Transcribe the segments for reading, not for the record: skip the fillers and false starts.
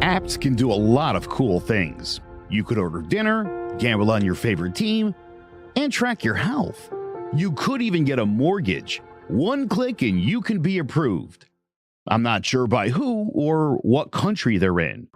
Apps can do a lot of cool things. You could order dinner, gamble on your favorite team, and track your health. You could even get a mortgage. One click and you can be approved. I'm not sure by who or what country they're in.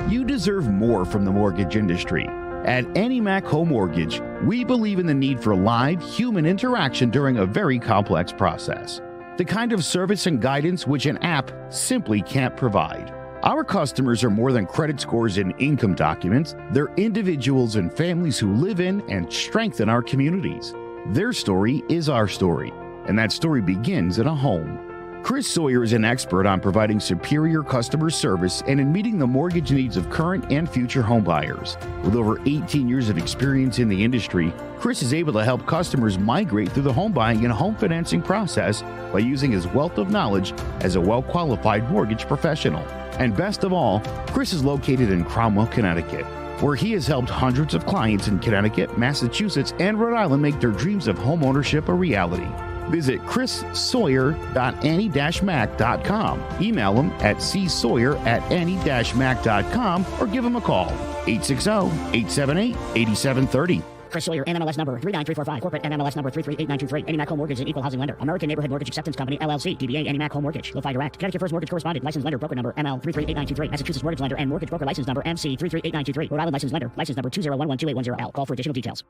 You deserve more from the mortgage industry. At AnyMac Home Mortgage, we believe in the need for live human interaction during a very complex process. The kind of service and guidance which an app simply can't provide. Our customers are more than credit scores and income documents. They're individuals and families who live in and strengthen our communities. Their story is our story, and that story begins in a home. Chris Sawyer is an expert on providing superior customer service and in meeting the mortgage needs of current and future homebuyers. With over 18 years of experience in the industry, Chris is able to help customers migrate through the home buying and home financing process by using his wealth of knowledge as a well-qualified mortgage professional. And best of all, Chris is located in Cromwell, Connecticut, where he has helped hundreds of clients in Connecticut, Massachusetts, and Rhode Island make their dreams of homeownership a reality. Visit chrissawyer.any-mac.com. Email him at csawyer@any-mac.com or give him a call, 860-878-8730. Chris Sawyer, NMLS number 39345, corporate NMLS number 338923. AnyMac Home Mortgage is an equal housing lender. American Neighborhood Mortgage Acceptance Company, LLC, DBA AnyMac Home Mortgage. Go Direct. Connecticut First Mortgage Correspondent, License Lender, Broker Number ML 338923. Massachusetts Mortgage Lender and Mortgage Broker License Number MC 338923. Rhode Island License Lender, License Number 2011280L. Call for additional details.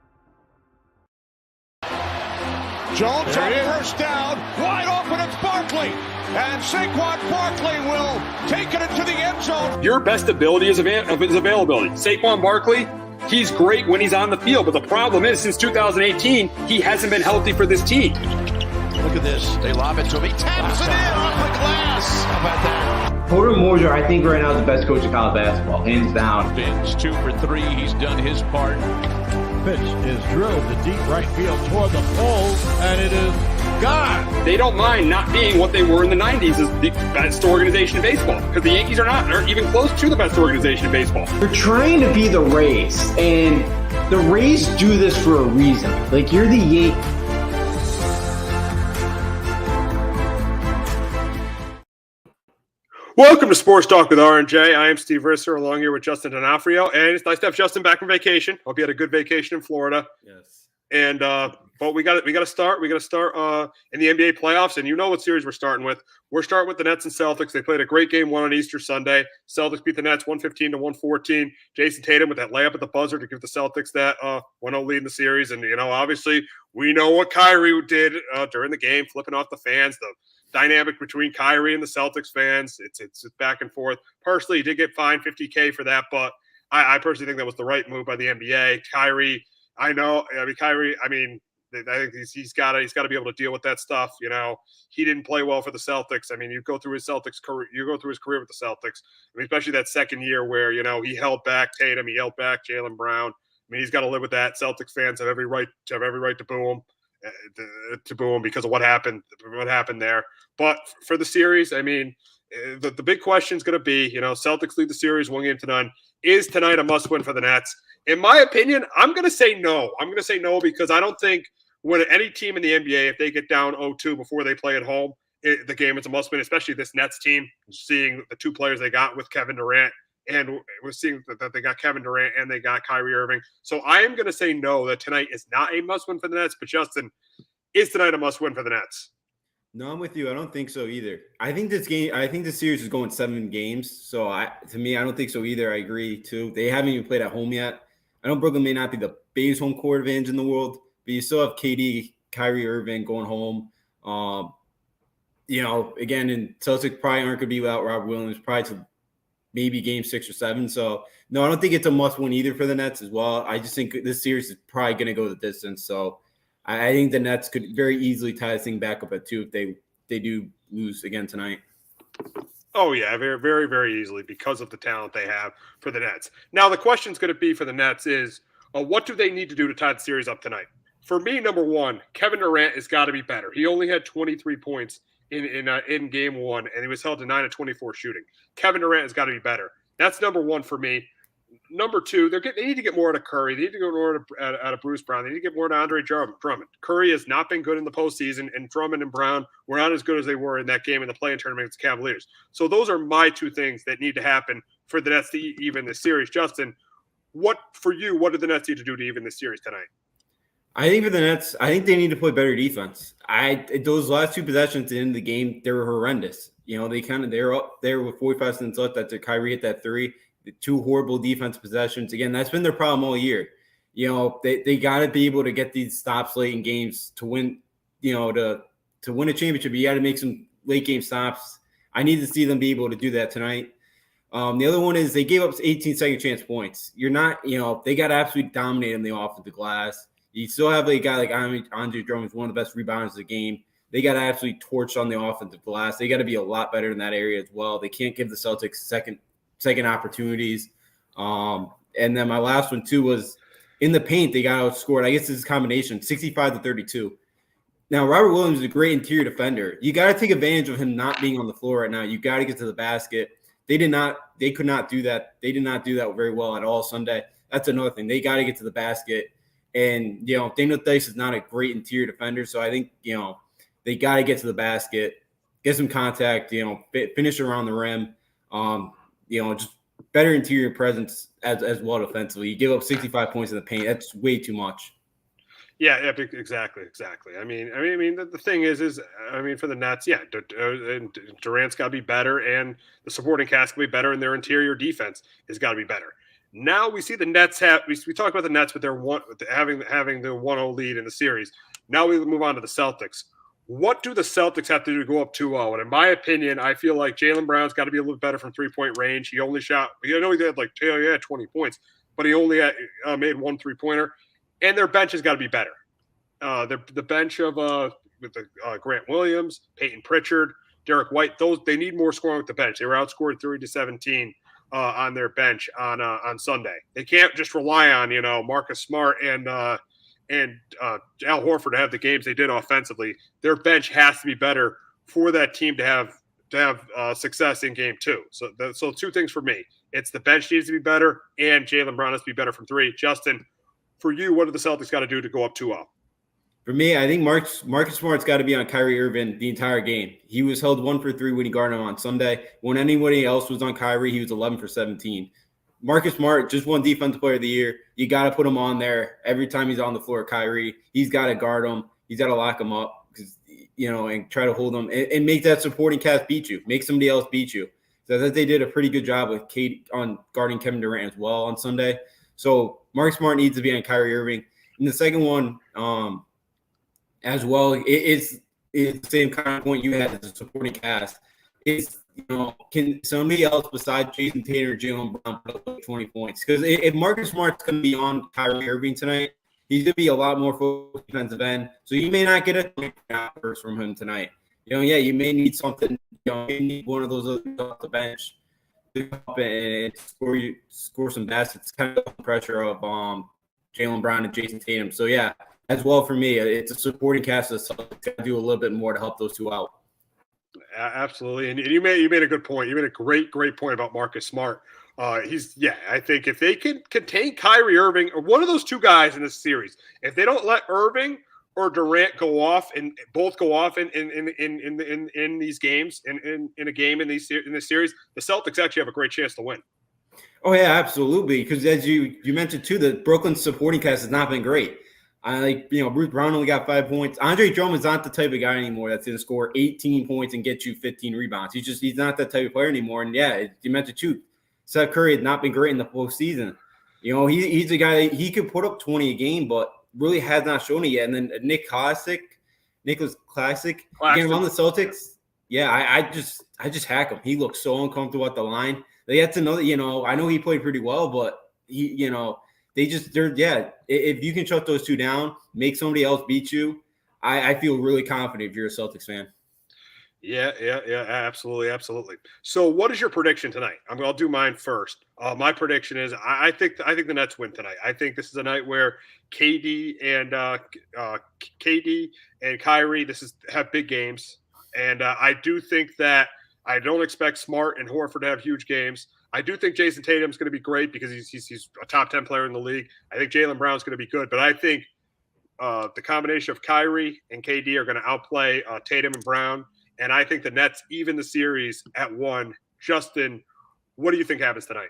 Jones on first down, wide open, it's Barkley, and Saquon Barkley will take it into the end zone. Your best ability is availability. Saquon Barkley, he's great when he's on the field, but the problem is since 2018, he hasn't been healthy for this team. Look at this, they lob it to him, he taps it in off the glass. How about that? Porter Moser, I think right now is the best coach in college basketball, hands down. Fins 2 for 3, he's done his part. Pitch is drilled to deep right field toward the pole, and it is gone. They don't mind not being what they were in the 90s as the best organization in baseball, because the Yankees aren't even close to the best organization in baseball. They're trying to be the Rays, and the Rays do this for a reason. Like, you're the Yankees. Welcome to Sports Talk with R&J. I am Steve Risser, along here with Justin D'Onofrio, and it's nice to have Justin back from vacation. Hope you had a good vacation in Florida. Yes. And but we got to start. We got to start in the NBA playoffs, and you know what series we're starting with. We're starting with the Nets and Celtics. They played a great game one on Easter Sunday. Celtics beat the Nets 115-114. Jason Tatum with that layup at the buzzer to give the Celtics that 1-0 lead in the series. And obviously we know what Kyrie did during the game, flipping off the fans. The dynamic between Kyrie and the Celtics fans, it's back and forth. Personally, he did get fined $50K for that, but I personally think that was the right move by the NBA. Kyrie, I think he's got to be able to deal with that stuff. He didn't play well for the Celtics. You go through his Celtics career, with the Celtics. Especially that second year where he held back Tatum, he held back Jaylen Brown. He's got to live with that. Celtics fans have every right to boo him. Because of what happened there. But for the series, the big question is going to be, Celtics lead the series 1-0. Is tonight a must-win for the Nets? In my opinion, I'm going to say no. I'm going to say no because I don't think when any team in the NBA, if they get down 0-2 before they play at home, the game is a must-win, especially this Nets team, seeing the two players they got with Kevin Durant. And we're seeing that they got Kevin Durant and they got Kyrie Irving. So I am going to say no, that tonight is not a must-win for the Nets. But Justin, is tonight a must-win for the Nets? No, I'm with you. I don't think so either. I think this series is going 7 games. So to me, I don't think so either. I agree too. They haven't even played at home yet. I know Brooklyn may not be the biggest home court advantage in the world, but you still have KD, Kyrie Irving going home. Again, and Celtics probably aren't going to be without Robert Williams, probably to maybe game 6 or 7. So, no, I don't think it's a must-win either for the Nets as well. I just think this series is probably going to go the distance. So, I think the Nets could very easily tie this thing back up at 2 if they do lose again tonight. Oh, yeah, very, very, very easily because of the talent they have for the Nets. Now, the question's going to be for the Nets is, what do they need to do to tie the series up tonight? For me, number one, Kevin Durant has got to be better. He only had 23 points in game 1, and he was held to 9 of 24 shooting. Kevin Durant has got to be better. That's number one for me. Number two, they need to get more out of Curry. They need to get more out of Bruce Brown. They need to get more out of Andre Drummond. Curry has not been good in the postseason, and Drummond and Brown were not as good as they were in that game in the play-in tournament against the Cavaliers. So those are my 2 things that need to happen for the Nets to even this series. Justin, what did the Nets need to do to even this series tonight? I think for the Nets, I think they need to play better defense. Those last two possessions at the end of the game, they were horrendous. They're up there with 45 seconds left after Kyrie hit that three. The two horrible defense possessions. Again, that's been their problem all year. They got to be able to get these stops late in games to win. To win a championship, you got to make some late game stops. I need to see them be able to do that tonight. The other one is they gave up 18 second chance points. They got to absolutely dominate in the offensive glass. You still have a guy like Andre Drummond, who's one of the best rebounders of the game. They got to absolutely torch on the offensive glass. They got to be a lot better in that area as well. They can't give the Celtics second opportunities. And then my last one too was in the paint. They got outscored. I guess this is a combination 65-32. Now Robert Williams is a great interior defender. You got to take advantage of him not being on the floor right now. You got to get to the basket. They could not do that. They did not do that very well at all Sunday. That's another thing. They got to get to the basket. And, Daniel Theis is not a great interior defender. So I think, they got to get to the basket, get some contact, finish around the rim. Just better interior presence as well defensively. You give up 65 points in the paint. That's way too much. Yeah, exactly. I mean, the thing is for the Nets, Durant's got to be better, and the supporting cast can be better, and their interior defense has got to be better. Now we see the Nets we talked about the Nets with having the 1-0 lead in the series. Now we move on to the Celtics. What do the Celtics have to do to go up 2-0? And in my opinion, I feel like Jaylen Brown's got to be a little better from 3-point range. He only shot, he had 20 points, but he only made 1 3-pointer. And their bench has got to be better. The bench of Grant Williams, Peyton Pritchard, Derek White, they need more scoring with the bench. They were outscored 30-17 on their bench on Sunday. They can't just rely on Marcus Smart and Al Horford to have the games they did offensively. Their bench has to be better for that team to have success in game 2. So two things for me: it's the bench needs to be better, and Jaylen Brown has to be better from 3. Justin, for you, what do the Celtics got to do to go up 2-0? For me, I think Marcus Smart's got to be on Kyrie Irving the entire game. He was held 1 for 3 when he guarded him on Sunday. When anybody else was on Kyrie, he was 11 for 17. Marcus Smart just won Defensive Player of the Year. You got to put him on there every time he's on the floor. Kyrie, he's got to guard him. He's got to lock him up and try to hold him and make that supporting cast beat you. Make somebody else beat you. So that they did a pretty good job with Kate on guarding Kevin Durant as well on Sunday. So Marcus Smart needs to be on Kyrie Irving. And the second one, as well, it's the same kind of point you had as a supporting cast. It's can somebody else besides Jason Tatum or Jaylen Brown put up 20 points? Because if Marcus Smart's going to be on Kyrie Irving tonight, he's going to be a lot more focused defensive end. So you may not get a 20 first from him tonight. You may need something. You may need one of those off the bench to come up and score some baskets. Kind of the pressure of Jaylen Brown and Jason Tatum. So yeah, as well for me, it's a supporting cast that's got to do a little bit more to help those two out. Absolutely, and you made a good point. You made a great point about Marcus Smart. I think if they can contain Kyrie Irving or one of those two guys in this series, if they don't let Irving or Durant go off in these games in a game in this series, the Celtics actually have a great chance to win. Oh yeah, absolutely. Because as you mentioned too, the Brooklyn supporting cast has not been great. Bruce Brown only got 5 points. Andre Drummond's not the type of guy anymore that's going to score 18 points and get you 15 rebounds. He's not that type of player anymore. And yeah, you mentioned too, Seth Curry had not been great in the postseason. He's a guy, he could put up 20 a game, but really has not shown it yet. And then Nicholas Classic, again on the Celtics. Yeah, I just hack him. He looks so uncomfortable at the line. They had to know that, I know he played pretty well, but if you can shut those two down, make somebody else beat you, I feel really confident if you're a Celtics fan. Yeah, absolutely. So what is your prediction tonight? I'll do mine first. My prediction is I think the Nets win tonight. I think this is a night where KD and Kyrie have big games. And I do think that I don't expect Smart and Horford to have huge games. I do think Jason Tatum's going to be great because he's a top 10 player in the league. I think Jaylen Brown's going to be good, but I think the combination of Kyrie and KD are going to outplay Tatum and Brown. And I think the Nets even the series at 1. Justin, What do you think happens tonight?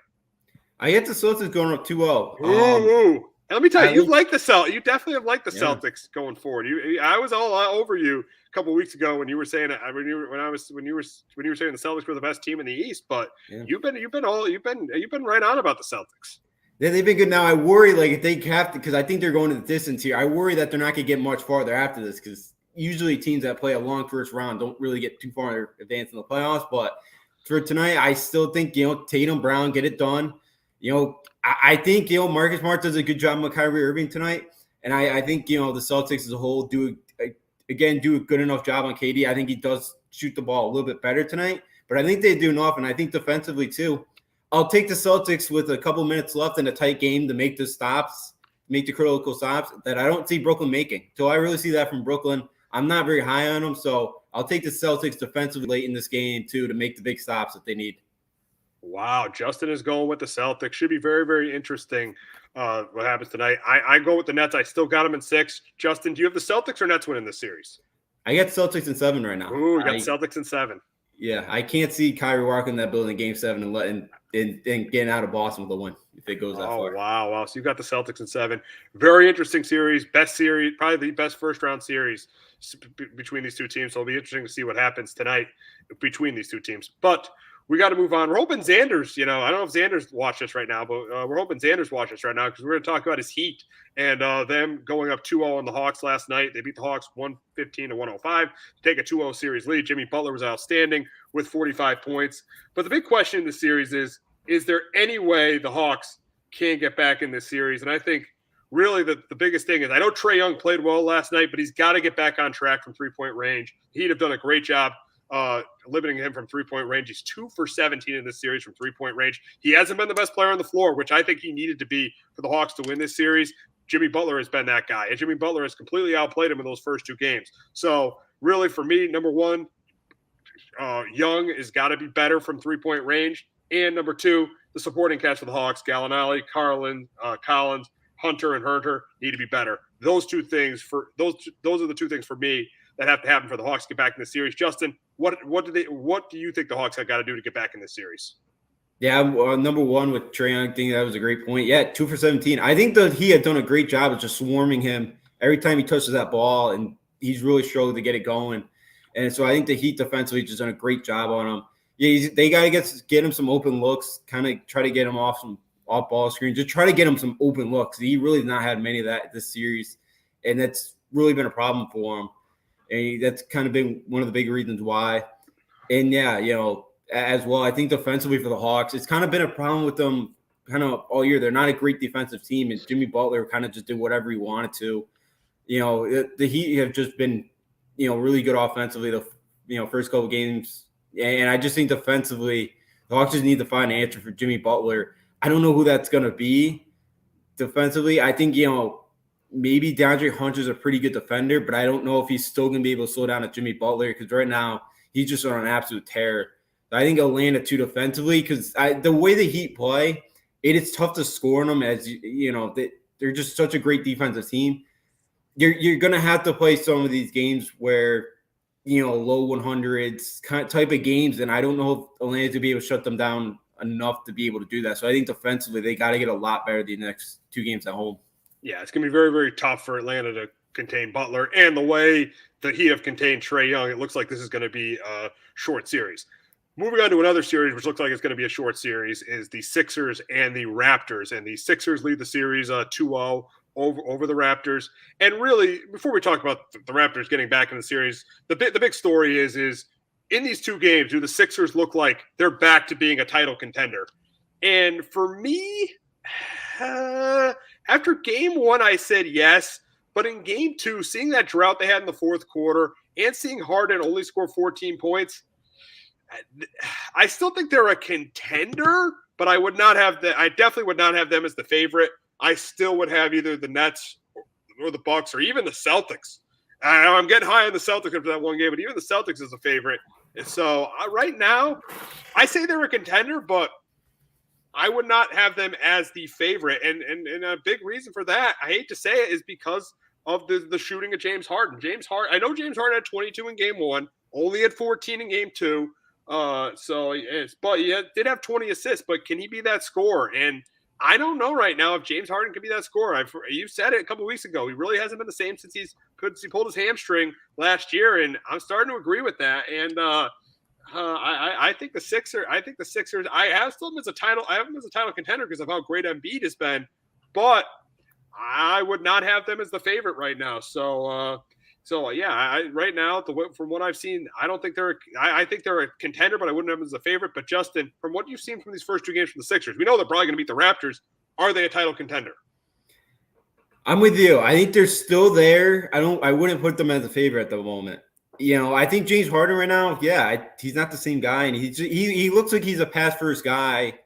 I get the Celtics going up 2-0. Ooh. And let me tell you, you definitely have liked the Yeah. Celtics going forward. I was all over you a couple of weeks ago when you were saying when you were saying the Celtics were the best team in the East, but you've been right on about the Celtics. Yeah, they've been good. Now I worry, like, if they have to, because I think they're going to the distance here. I worry that they're not going to get much farther after this, because usually teams that play a long first round don't really get too far advanced in the playoffs. But for tonight, I still think, Tatum, Brown, get it done. I think, Marcus Smart does a good job with Kyrie Irving tonight. And I think, the Celtics as a whole do a good enough job on KD. I think he does shoot the ball a little bit better tonight. But I think they do enough, and I think defensively too. I'll take the Celtics with a couple minutes left in a tight game to make the critical stops that I don't see Brooklyn making. So I really see that from Brooklyn. I'm not very high on them, so I'll take the Celtics defensively late in this game too to make the big stops that they need. Wow, Justin is going with the Celtics. Should be very, very interesting what happens tonight. I go with the Nets. I still got them in 6. Justin, do you have the Celtics or Nets winning this series? I got Celtics in 7 right now. Ooh, you got Celtics in 7. Yeah, I can't see Kyrie walking that building in Game 7 and getting out of Boston with a win if it goes that far. Wow. So you got the Celtics in 7. Very interesting series. Best series, probably the best first-round series between these two teams. So it'll be interesting to see what happens tonight between these two teams. But we got to move on. We're hoping Xander's, I don't know if Xander's watched this right now, but we're hoping Xander's watched this right now because we're going to talk about his Heat and them going up 2-0 on the Hawks last night. They beat the Hawks 115-105 to take a 2-0 series lead. Jimmy Butler was outstanding with 45 points. But the big question in the series is there any way the Hawks can get back in this series? And I think really the biggest thing is I know Trae Young played well last night, but he's got to get back on track from three-point range. He'd have done a great job limiting him from three-point range. He's 2 for 17 in this series from three-point range. He hasn't been the best player on the floor, which I think he needed to be for the Hawks to win this series. Jimmy Butler has been that guy, and Jimmy Butler has completely outplayed him in those first 2 games. So really for me, number 1, Young has got to be better from three-point range, and number 2, the supporting cast for the Hawks, Gallinari, Collins, Hunter, and Herter need to be better. Those 2 things those are the 2 things for me that have to happen for the Hawks to get back in the series. Justin, what do you think the Hawks have got to do to get back in this series? Yeah, number 1 with Trae Young, I think that was a great point. Yeah, 2 for 17. I think that he had done a great job of just swarming him every time he touches that ball, and he's really struggled to get it going. And so I think the Heat defensively just done a great job on him. Yeah, they got to get him some open looks, kind of try to get him off ball screen, just try to get him some open looks. He really has not had many of that this series, and that's really been a problem for him. And that's kind of been one of the big reasons why. And yeah, as well, I think defensively for the Hawks, it's kind of been a problem with them kind of all year. They're not a great defensive team, and Jimmy Butler kind of just did whatever he wanted to. The Heat have just been, really good offensively the first couple games. And I just think defensively, the Hawks just need to find an answer for Jimmy Butler. I don't know who that's going to be defensively. I think, maybe DeAndre Hunter's a pretty good defender, but I don't know if he's still going to be able to slow down at Jimmy Butler because right now he's just on an absolute tear. I think he'll land at 2 defensively because the way the Heat play, it is tough to score on them as, they're just such a great defensive team. You're going to have to play some of these games where, low 100s type of games, and I don't know if Atlanta's to be able to shut them down enough to be able to do that. So I think defensively they got to get a lot better the next 2 games at home. Yeah, it's going to be very, very tough for Atlanta to contain Butler. And the way that he have contained Trae Young, it looks like this is going to be a short series. Moving on to another series, which looks like it's going to be a short series, is the Sixers and the Raptors. And the Sixers lead the series 2-0 over the Raptors. And really, before we talk about the Raptors getting back in the series, the big story is in these 2 games, do the Sixers look like they're back to being a title contender? And for me, after game 1, I said yes. But in game 2, seeing that drought they had in the fourth quarter and seeing Harden only score 14 points, I still think they're a contender, but I definitely would not have them as the favorite. I still would have either the Nets or the Bucks or even the Celtics. I'm getting high on the Celtics after that one game, but even the Celtics is a favorite. And so right now, I say they're a contender, but I would not have them as the favorite. And a big reason for that, I hate to say it, is because of the shooting of James Harden. I know James Harden had 22 in game 1, only had 14 in game 2. But he did have 20 assists, but can he be that scorer? And I don't know right now if James Harden can be that scorer. You said it a couple weeks ago. He really hasn't been the same since he pulled his hamstring last year, and I'm starting to agree with that. And I think the Sixers. I have them as a title. I have them as a title contender because of how great Embiid has been, but I would not have them as the favorite right now. Right now, from what I've seen, I don't think they're. I think they're a contender, but I wouldn't have them as a favorite. But Justin, from what you've seen from these first two games from the Sixers, we know they're probably going to beat the Raptors. Are they a title contender? I'm with you. I think they're still there. I wouldn't put them as a favorite at the moment. I think James Harden right now, he's not the same guy, and he looks like he's a pass first guy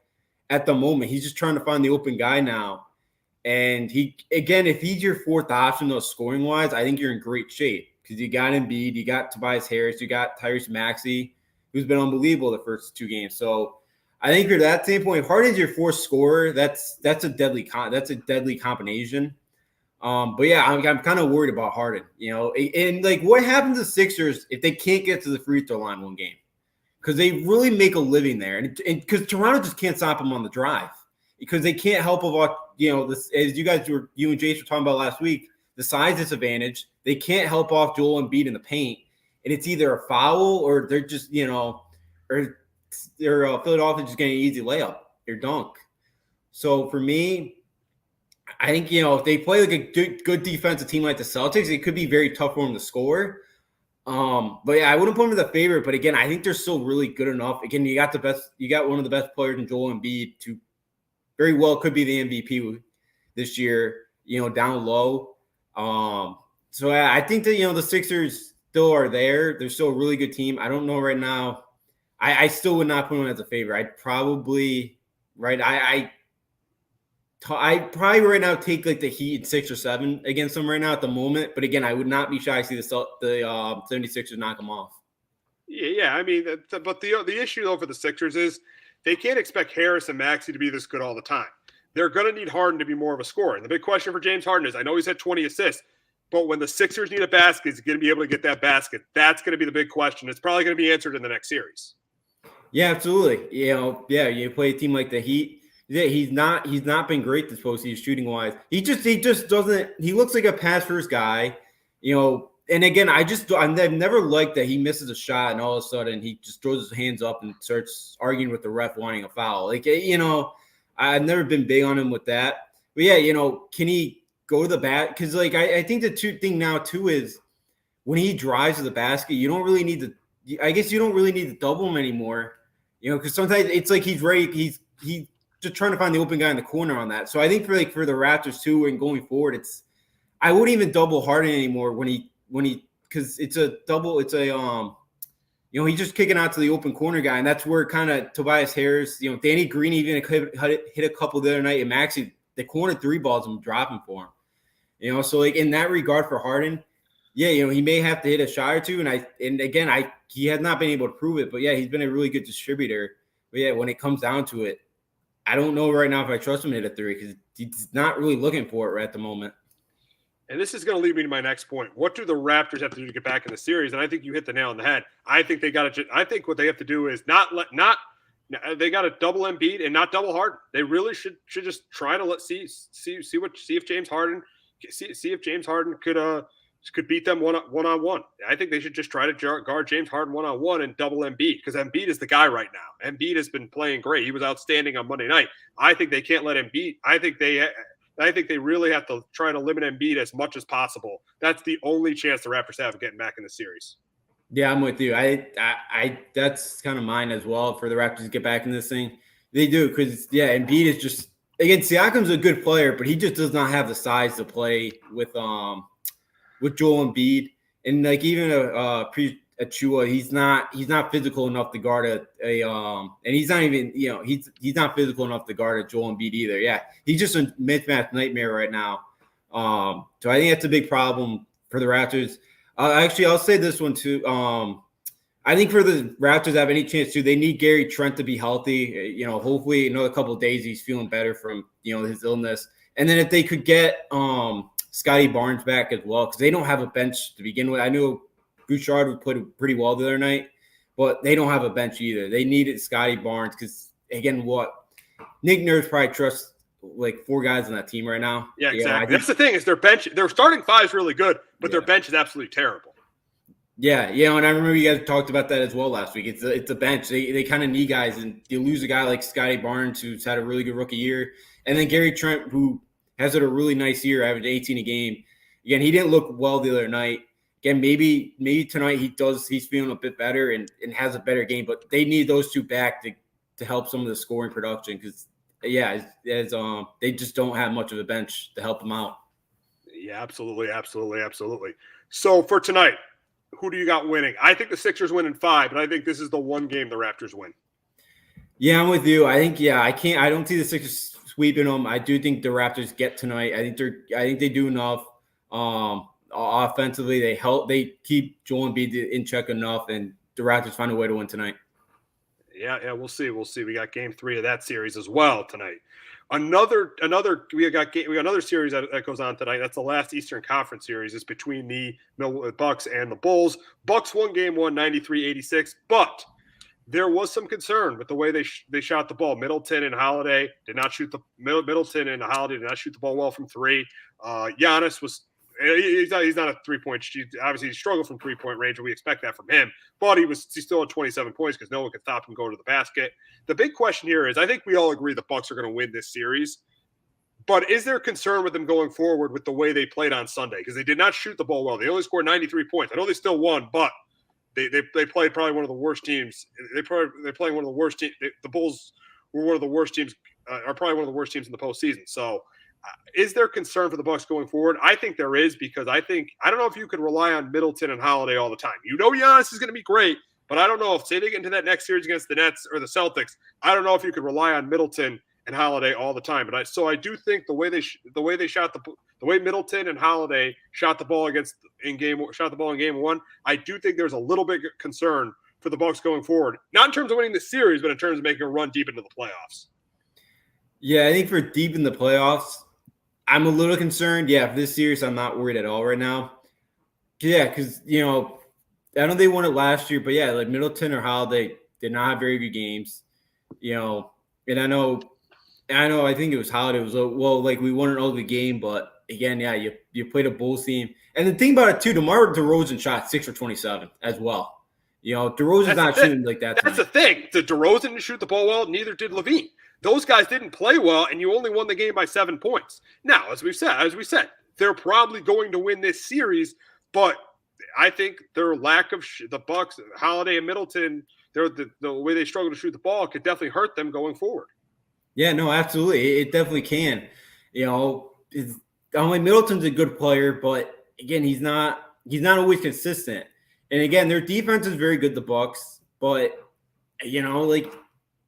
at the moment. He's just trying to find the open guy now. And if he's your fourth option, though, scoring wise, I think you're in great shape because you got Embiid, you got Tobias Harris, you got Tyrese Maxey, who's been unbelievable the first two games. So I think from that standpoint, Harden's your fourth scorer. That's a deadly combination. I'm kind of worried about Harden. And like what happens to the Sixers if they can't get to the free throw line one game? Because they really make a living there, and because Toronto just can't stop them on the drive. Because they can't help about, this, as you and Jace were talking about last week, the size disadvantage. They can't help off Joel Embiid in the paint. And it's either a foul or they're just, or they're Philadelphia just getting an easy layup or dunk. So for me, I think, if they play like a good defensive team like the Celtics, it could be very tough for them to score. I wouldn't put them as a favorite. But again, I think they're still really good enough. Again, you got one of the best players in Joel Embiid to very well could be the MVP this year, down low. I think that, the Sixers still are there. They're still a really good team. I don't know right now. I still would not put them as a favorite. I'd probably, I probably right now take like the Heat 6 or 7 against them right now at the moment. But again, I would not be shocked to see the 76ers knock them off. Yeah. I mean, but the issue though for the Sixers is they can't expect Harris and Maxey to be this good all the time. They're going to need Harden to be more of a scorer. And the big question for James Harden is, I know he's had 20 assists, but when the Sixers need a basket, is he going to be able to get that basket? That's going to be the big question. It's probably going to be answered in the next series. Yeah, absolutely. You play a team like the Heat. Yeah, he's not been great this postseason shooting wise. He just doesn't. He looks like a pass first guy. And again, I've never liked that he misses a shot and all of a sudden he just throws his hands up and starts arguing with the ref wanting a foul. I've never been big on him with that. But can he go to the bat? Because I think the thing now too is when he drives to the basket, you don't really need to. I guess you don't really need to double him anymore. Because sometimes it's like he's ready. He's just trying to find the open guy in the corner on that. So I think for the Raptors too and going forward, I wouldn't even double Harden anymore when he because it's a double. It's a he's just kicking out to the open corner guy, and that's where kind of Tobias Harris, Danny Green even hit a couple the other night, and Maxey, the corner three balls I'm dropping for him. So like in that regard for Harden, he may have to hit a shot or two, and again he has not been able to prove it, but he's been a really good distributor. But when it comes down to it, I don't know right now if I trust him to hit a three because he's not really looking for it right at the moment. And this is going to lead me to my next point. What do the Raptors have to do to get back in the series? And I think you hit the nail on the head. I think I think what they have to do is they got to double Embiid and not double Harden. They really should just try to see if James Harden could beat them one on one. I think they should just try to guard James Harden one on one and double Embiid because Embiid is the guy right now. Embiid has been playing great. He was outstanding on Monday night. I think they can't let Embiid. I think they really have to try to limit Embiid as much as possible. That's the only chance the Raptors have of getting back in the series. Yeah, I'm with you. I that's kind of mine as well for the Raptors to get back in this thing. They do because Embiid is just again Siakam's a good player, but he just does not have the size to play with Joel Embiid and like even Achua, he's not physical enough to guard and he's not even he's not physical enough to guard a Joel Embiid either. Yeah, he's just a mismatch nightmare right now. So I think that's a big problem for the Raptors. Actually, I'll say this one too. I think for the Raptors to have any chance to, they need Gary Trent to be healthy. Hopefully another couple of days he's feeling better from his illness. And then if they could get Scotty Barnes back as well, because they don't have a bench to begin with. I knew Bouchard played pretty well the other night, but they don't have a bench either. They needed Scotty Barnes because, again, Nick Nurse probably trusts like 4 guys on that team right now. Yeah, exactly. That's the thing is their starting 5 is really good, but their bench is absolutely terrible. Yeah, and I remember you guys talked about that as well last week. It's a bench. They kind of need guys, and you lose a guy like Scotty Barnes, who's had a really good rookie year, and then Gary Trent, who has had a really nice year, averaged 18 a game. Again, he didn't look well the other night. Again, maybe tonight he's feeling a bit better and has a better game, but they need those 2 back to help some of the scoring production because they just don't have much of a bench to help them out. Yeah, absolutely. So for tonight, who do you got winning? I think the Sixers win in 5, and I think this is the one game the Raptors win. Yeah, I'm with you. I think I don't see the Sixers sweeping them. I do think the Raptors get tonight. I think they do enough. Offensively, they keep Joel Embiid in check enough, and the Raptors find a way to win tonight. Yeah, we'll see. We got game 3 of that series as well tonight. We got another series that goes on tonight. That's the last Eastern Conference series. It's between the Bucks and the Bulls. Bucks won game 1, 93-86, but there was some concern with the way they shot the ball. Middleton and Holiday did not shoot the ball well from 3. Giannis was. He's not a 3-point. Obviously, he struggled from 3-point range, and we expect that from him. But he still had 27 points because no one could stop him going to the basket. The big question here is, I think we all agree the Bucks are going to win this series. But is there concern with them going forward with the way they played on Sunday? Because they did not shoot the ball well. They only scored 93 points. I know they still won, but they played probably one of the worst teams. They're playing one of the worst teams. The Bulls were one of the worst teams. Are probably one of the worst teams in the postseason. So. Is there concern for the Bucks going forward? I think there is because I don't know if you could rely on Middleton and Holiday all the time. Giannis is going to be great, but I don't know if, say they get into that next series against the Nets or the Celtics, I don't know if you could rely on Middleton and Holiday all the time. But I do think the way Middleton and Holiday shot the ball in game 1, I do think there's a little bit of concern for the Bucks going forward. Not in terms of winning the series, but in terms of making a run deep into the playoffs. Yeah, I think for deep in the playoffs, I'm a little concerned. Yeah, for this series, I'm not worried at all right now. Yeah, because, I know they won it last year, but yeah, like Middleton or Holiday did not have very good games. And I know, I think it was Holiday. It was, like we won an ugly game, but again, yeah, you played a Bulls team. And the thing about it, too, DeMar DeRozan shot 6 for 27 as well. DeRozan's not shooting like that. That's the thing. Did DeRozan didn't shoot the ball well? Neither did LaVine. Those guys didn't play well, and you only won the game by 7 points. Now, as we said, they're probably going to win this series, but I think their lack of the Bucks, Holiday and Middleton, the way they struggle to shoot the ball could definitely hurt them going forward. Yeah, no, absolutely. It definitely can. Middleton's a good player, but again, he's not always consistent. And again, their defense is very good, the Bucks, but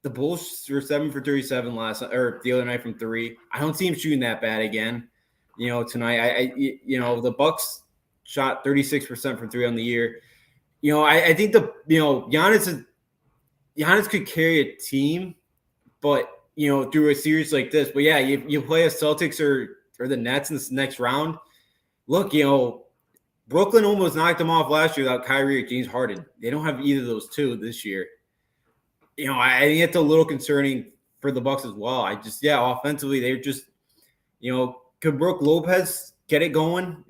the Bulls were 7 for 37 the other night from 3. I don't see him shooting that bad again. Tonight, the Bucks shot 36% from 3 on the year. I think Giannis could carry a team, but through a series like this. But yeah, you play a Celtics or the Nets in this next round. Look, Brooklyn almost knocked them off last year without Kyrie or James Harden. They don't have either of those 2 this year. I think it's a little concerning for the Bucks as well. Offensively, they're just, could Brook Lopez get it going?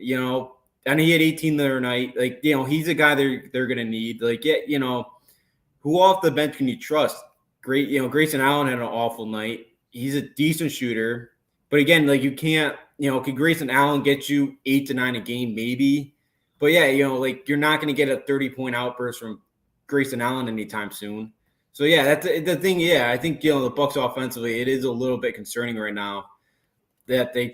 And he had 18 the other night. He's a guy they're going to need. Who off the bench can you trust? Grayson Allen had an awful night. He's a decent shooter. But again, you can't, could Grayson Allen get you 8 to 9 a game? Maybe. But yeah, you're not going to get a 30-point outburst from Grayson Allen anytime soon. So, yeah, that's the thing. Yeah, I think, the Bucks offensively, it is a little bit concerning right now that they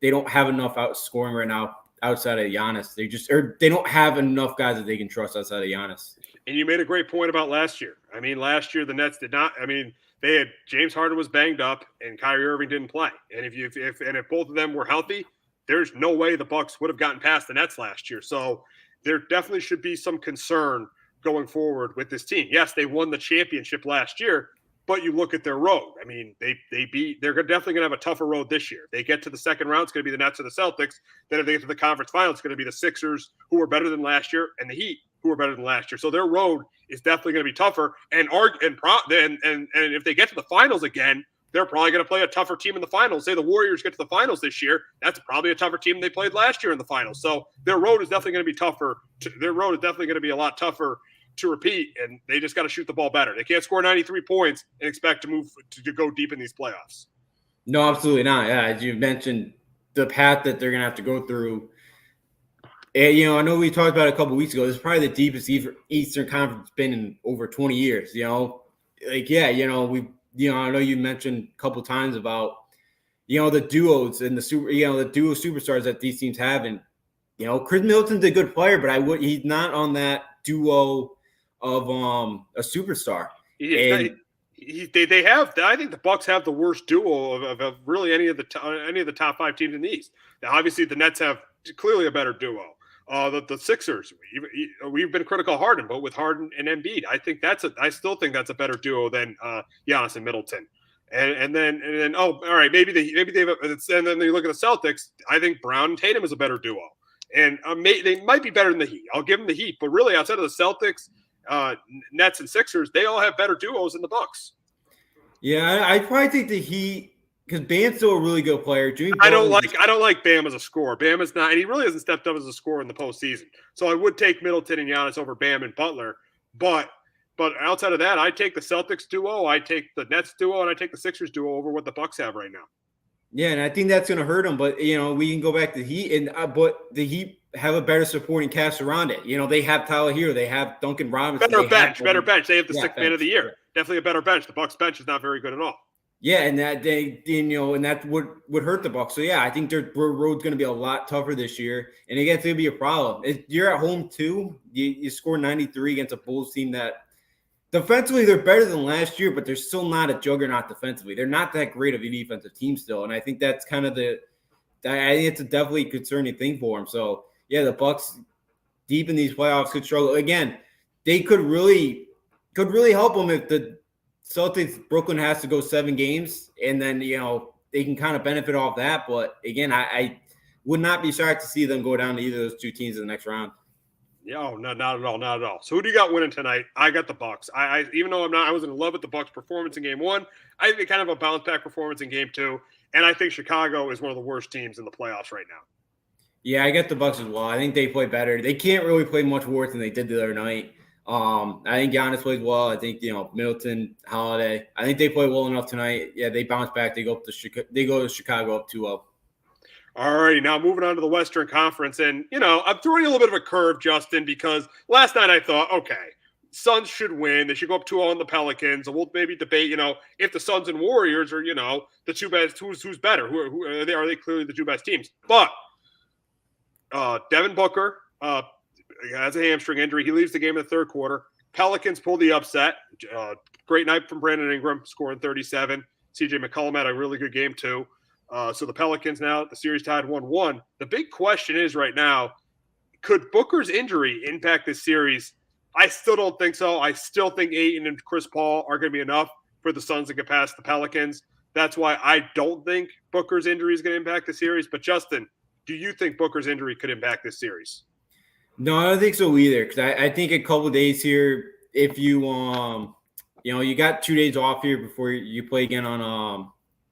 don't have enough outscoring right now outside of Giannis. They don't have enough guys that they can trust outside of Giannis. And you made a great point about last year. I mean, last year the Nets did not. I mean, they had James Harden was banged up and Kyrie Irving didn't play. And if both of them were healthy, there's no way the Bucks would have gotten past the Nets last year. So there definitely should be some concern going forward with this team. Yes, they won the championship last year, but you look at their road. I mean, they're definitely going to have a tougher road this year. They get to the second round, it's going to be the Nets or the Celtics. Then if they get to the conference final, it's going to be the Sixers, who were better than last year, and the Heat, who are better than last year. So their road is definitely going to be tougher. And if they get to the finals again, they're probably going to play a tougher team in the finals. Say the Warriors get to the finals this year, that's probably a tougher team than they played last year in the finals. So their road is definitely going to be tougher. Their road is definitely going to be a lot tougher to repeat, and they just got to shoot the ball better. They can't score 93 points and expect to go deep in these playoffs. No, absolutely not. Yeah, as you mentioned, the path that they're going to have to go through. And, I know we talked about it a couple of weeks ago. This is probably the deepest Eastern Conference been in over 20 years. I know you mentioned a couple of times about, the duos and the duo superstars that these teams have. And, Chris Middleton's a good player, but he's not on that duo of a superstar. They have. I think the Bucks have the worst duo of really any of the top 5 teams in the East. Now, obviously, the Nets have clearly a better duo. The Sixers, we've been critical of Harden, but with Harden and Embiid, I still think that's a better duo than Giannis and Middleton. And then all right, maybe they have, and then you look at the Celtics. I think Brown and Tatum is a better duo, and they might be better than the Heat. I'll give them the Heat, but really outside of the Celtics, Nets and Sixers, they all have better duos than the Bucks. Yeah, I probably think the Heat, because Bam's still a really good player. I don't like Bam as a scorer. Bam is not, and he really hasn't stepped up as a scorer in the postseason. So I would take Middleton and Giannis over Bam and Butler. But outside of that, I take the Celtics duo, I take the Nets duo, and I take the Sixers duo over what the Bucks have right now. Yeah, and I think that's going to hurt them. But we can go back to the Heat, but the Heat have a better supporting cast around it. They have Tyler Hero, they have Duncan Robinson, better bench. They have the sixth man of the year. Yeah. Definitely a better bench. The Bucks bench is not very good at all. Yeah, and that and that would hurt the Bucks. So yeah, I think their road's going to be a lot tougher this year, and it's going to be a problem. You're at home too. You score 93 against a Bulls team that defensively they're better than last year, but they're still not a juggernaut defensively. They're not that great of a defensive team still, and I think that's kind of I think it's a definitely concerning thing for them. So yeah, the Bucks deep in these playoffs could struggle again. They could really help them if the Celtics, Brooklyn has to go 7 games, and then, they can kind of benefit off that. But again, I would not be shocked to see them go down to either of those 2 teams in the next round. Yeah, no, not at all. So who do you got winning tonight? I got the Bucks. I even though I wasn't in love with the Bucks' performance in Game 1, I think they kind of a bounce back performance in Game 2, and I think Chicago is one of the worst teams in the playoffs right now. Yeah, I got the Bucks as well. I think they play better. They can't really play much worse than they did the other night. I think Giannis plays well. I think Middleton, Holiday. I think they play well enough tonight. Yeah, they bounce back. They go to Chicago up 2-0. All righty, now moving on to the Western Conference, and I'm throwing you a little bit of a curve, Justin, because last night I thought, okay, Suns should win. They should go up 2-0 on the Pelicans, and we'll maybe debate, if the Suns and Warriors are, the 2 best. Who's better? Who are they? Are they clearly the 2 best teams? But Devin Booker. Has a hamstring injury. He leaves the game in the 3rd quarter. Pelicans pull the upset. Great night from Brandon Ingram, scoring 37. CJ McCollum had a really good game too. So the Pelicans now, the series tied 1-1. The big question is right now, could Booker's injury impact this series? I still don't think so. I still think Ayton and Chris Paul are going to be enough for the Suns to get past the Pelicans. That's why I don't think Booker's injury is going to impact the series. But Justin, do you think Booker's injury could impact this series? No, I don't think so either. Because I think a couple of days here, if you you got 2 days off here before you play again on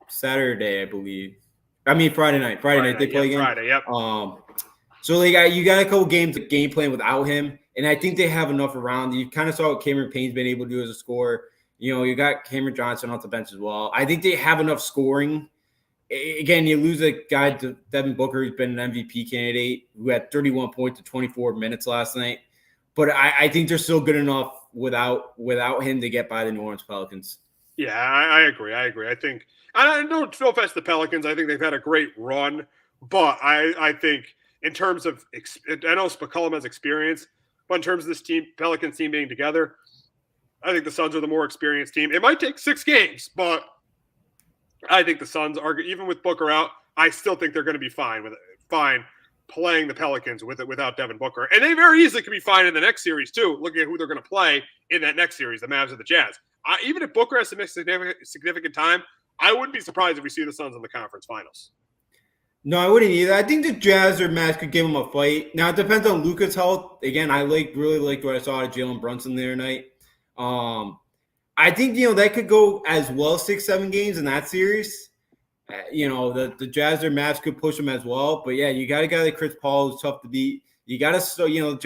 Saturday, I believe. I mean Friday night. Friday night they play again. Friday, yep. So you got a couple games of game plan without him, and I think they have enough around. You kind of saw what Cameron Payne's been able to do as a scorer. You got Cameron Johnson off the bench as well. I think they have enough scoring. Again, you lose a guy to Devin Booker, who's been an MVP candidate, who had 31 points in 24 minutes last night. But I think they're still good enough without him to get by the New Orleans Pelicans. Yeah, I agree. I think I don't feel fast the Pelicans. I think they've had a great run, but I think in terms of I know McCollum has experience, but in terms of this team, Pelicans team being together, I think the Suns are the more experienced team. It might take 6 games, but I think the Suns are, even with Booker out, I still think they're going to be fine playing the Pelicans without Devin Booker. And they very easily could be fine in the next series too, looking at who they're going to play in that next series, the Mavs or the Jazz. Even if Booker has to miss significant time, I wouldn't be surprised if we see the Suns in the conference finals. No, I wouldn't either. I think the Jazz or Mavs could give him a fight. Now, it depends on Luka's health. Again, I really liked what I saw of Jalen Brunson the other night. I think, that could go as well 6-7 games in that series. The Jazz or Mavs could push them as well. But, yeah, you got a guy like Chris Paul who's tough to beat. You got to the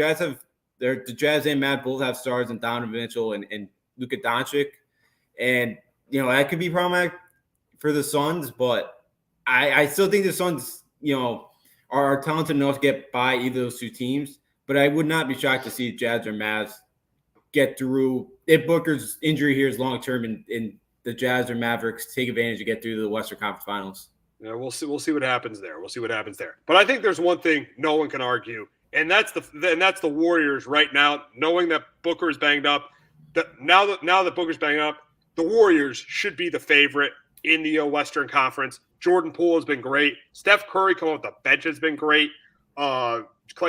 Jazz and Mavs both have stars in Donovan Mitchell and Luka Doncic. And, that could be problematic for the Suns, but I still think the Suns, are talented enough to get by either of those two teams. But I would not be shocked to see Jazz or Mavs get through. If Booker's injury here is long-term and the Jazz or Mavericks take advantage to get through to the Western Conference Finals. Yeah, we'll see what happens there. But I think there's one thing no one can argue, and that's the Warriors right now, knowing that Booker is banged up. Now that Booker's banged up, the Warriors should be the favorite in the Western Conference. Jordan Poole has been great. Steph Curry coming off the bench has been great. Klay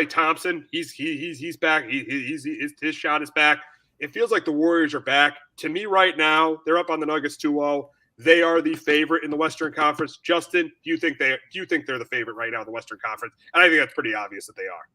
Thompson, he's back. His shot is back. It feels like the Warriors are back. To me right now, they're up on the Nuggets 2-0. They are the favorite in the Western Conference. Justin, do you think they're the favorite right now in the Western Conference? And I think that's pretty obvious that they are.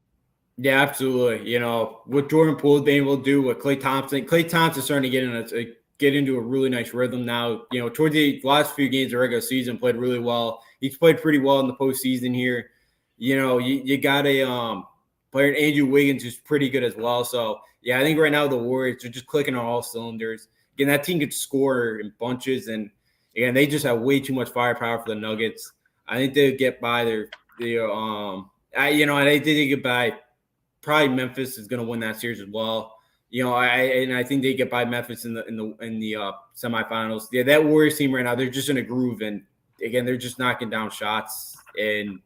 Yeah, absolutely. What Jordan Poole has been able to do with Klay Thompson's starting to get into a really nice rhythm now. Towards the last few games of regular season, played really well. He's played pretty well in the postseason here. You got a player, Andrew Wiggins, who's pretty good as well. So, yeah, I think right now the Warriors are just clicking on all cylinders. Again, that team could score in bunches, and again, they just have way too much firepower for the Nuggets. I think they'll get by I think they get by. Probably Memphis is going to win that series as well. I think they get by Memphis in the semifinals. Yeah, that Warriors team right now, they're just in a groove, and again, they're just knocking down shots, and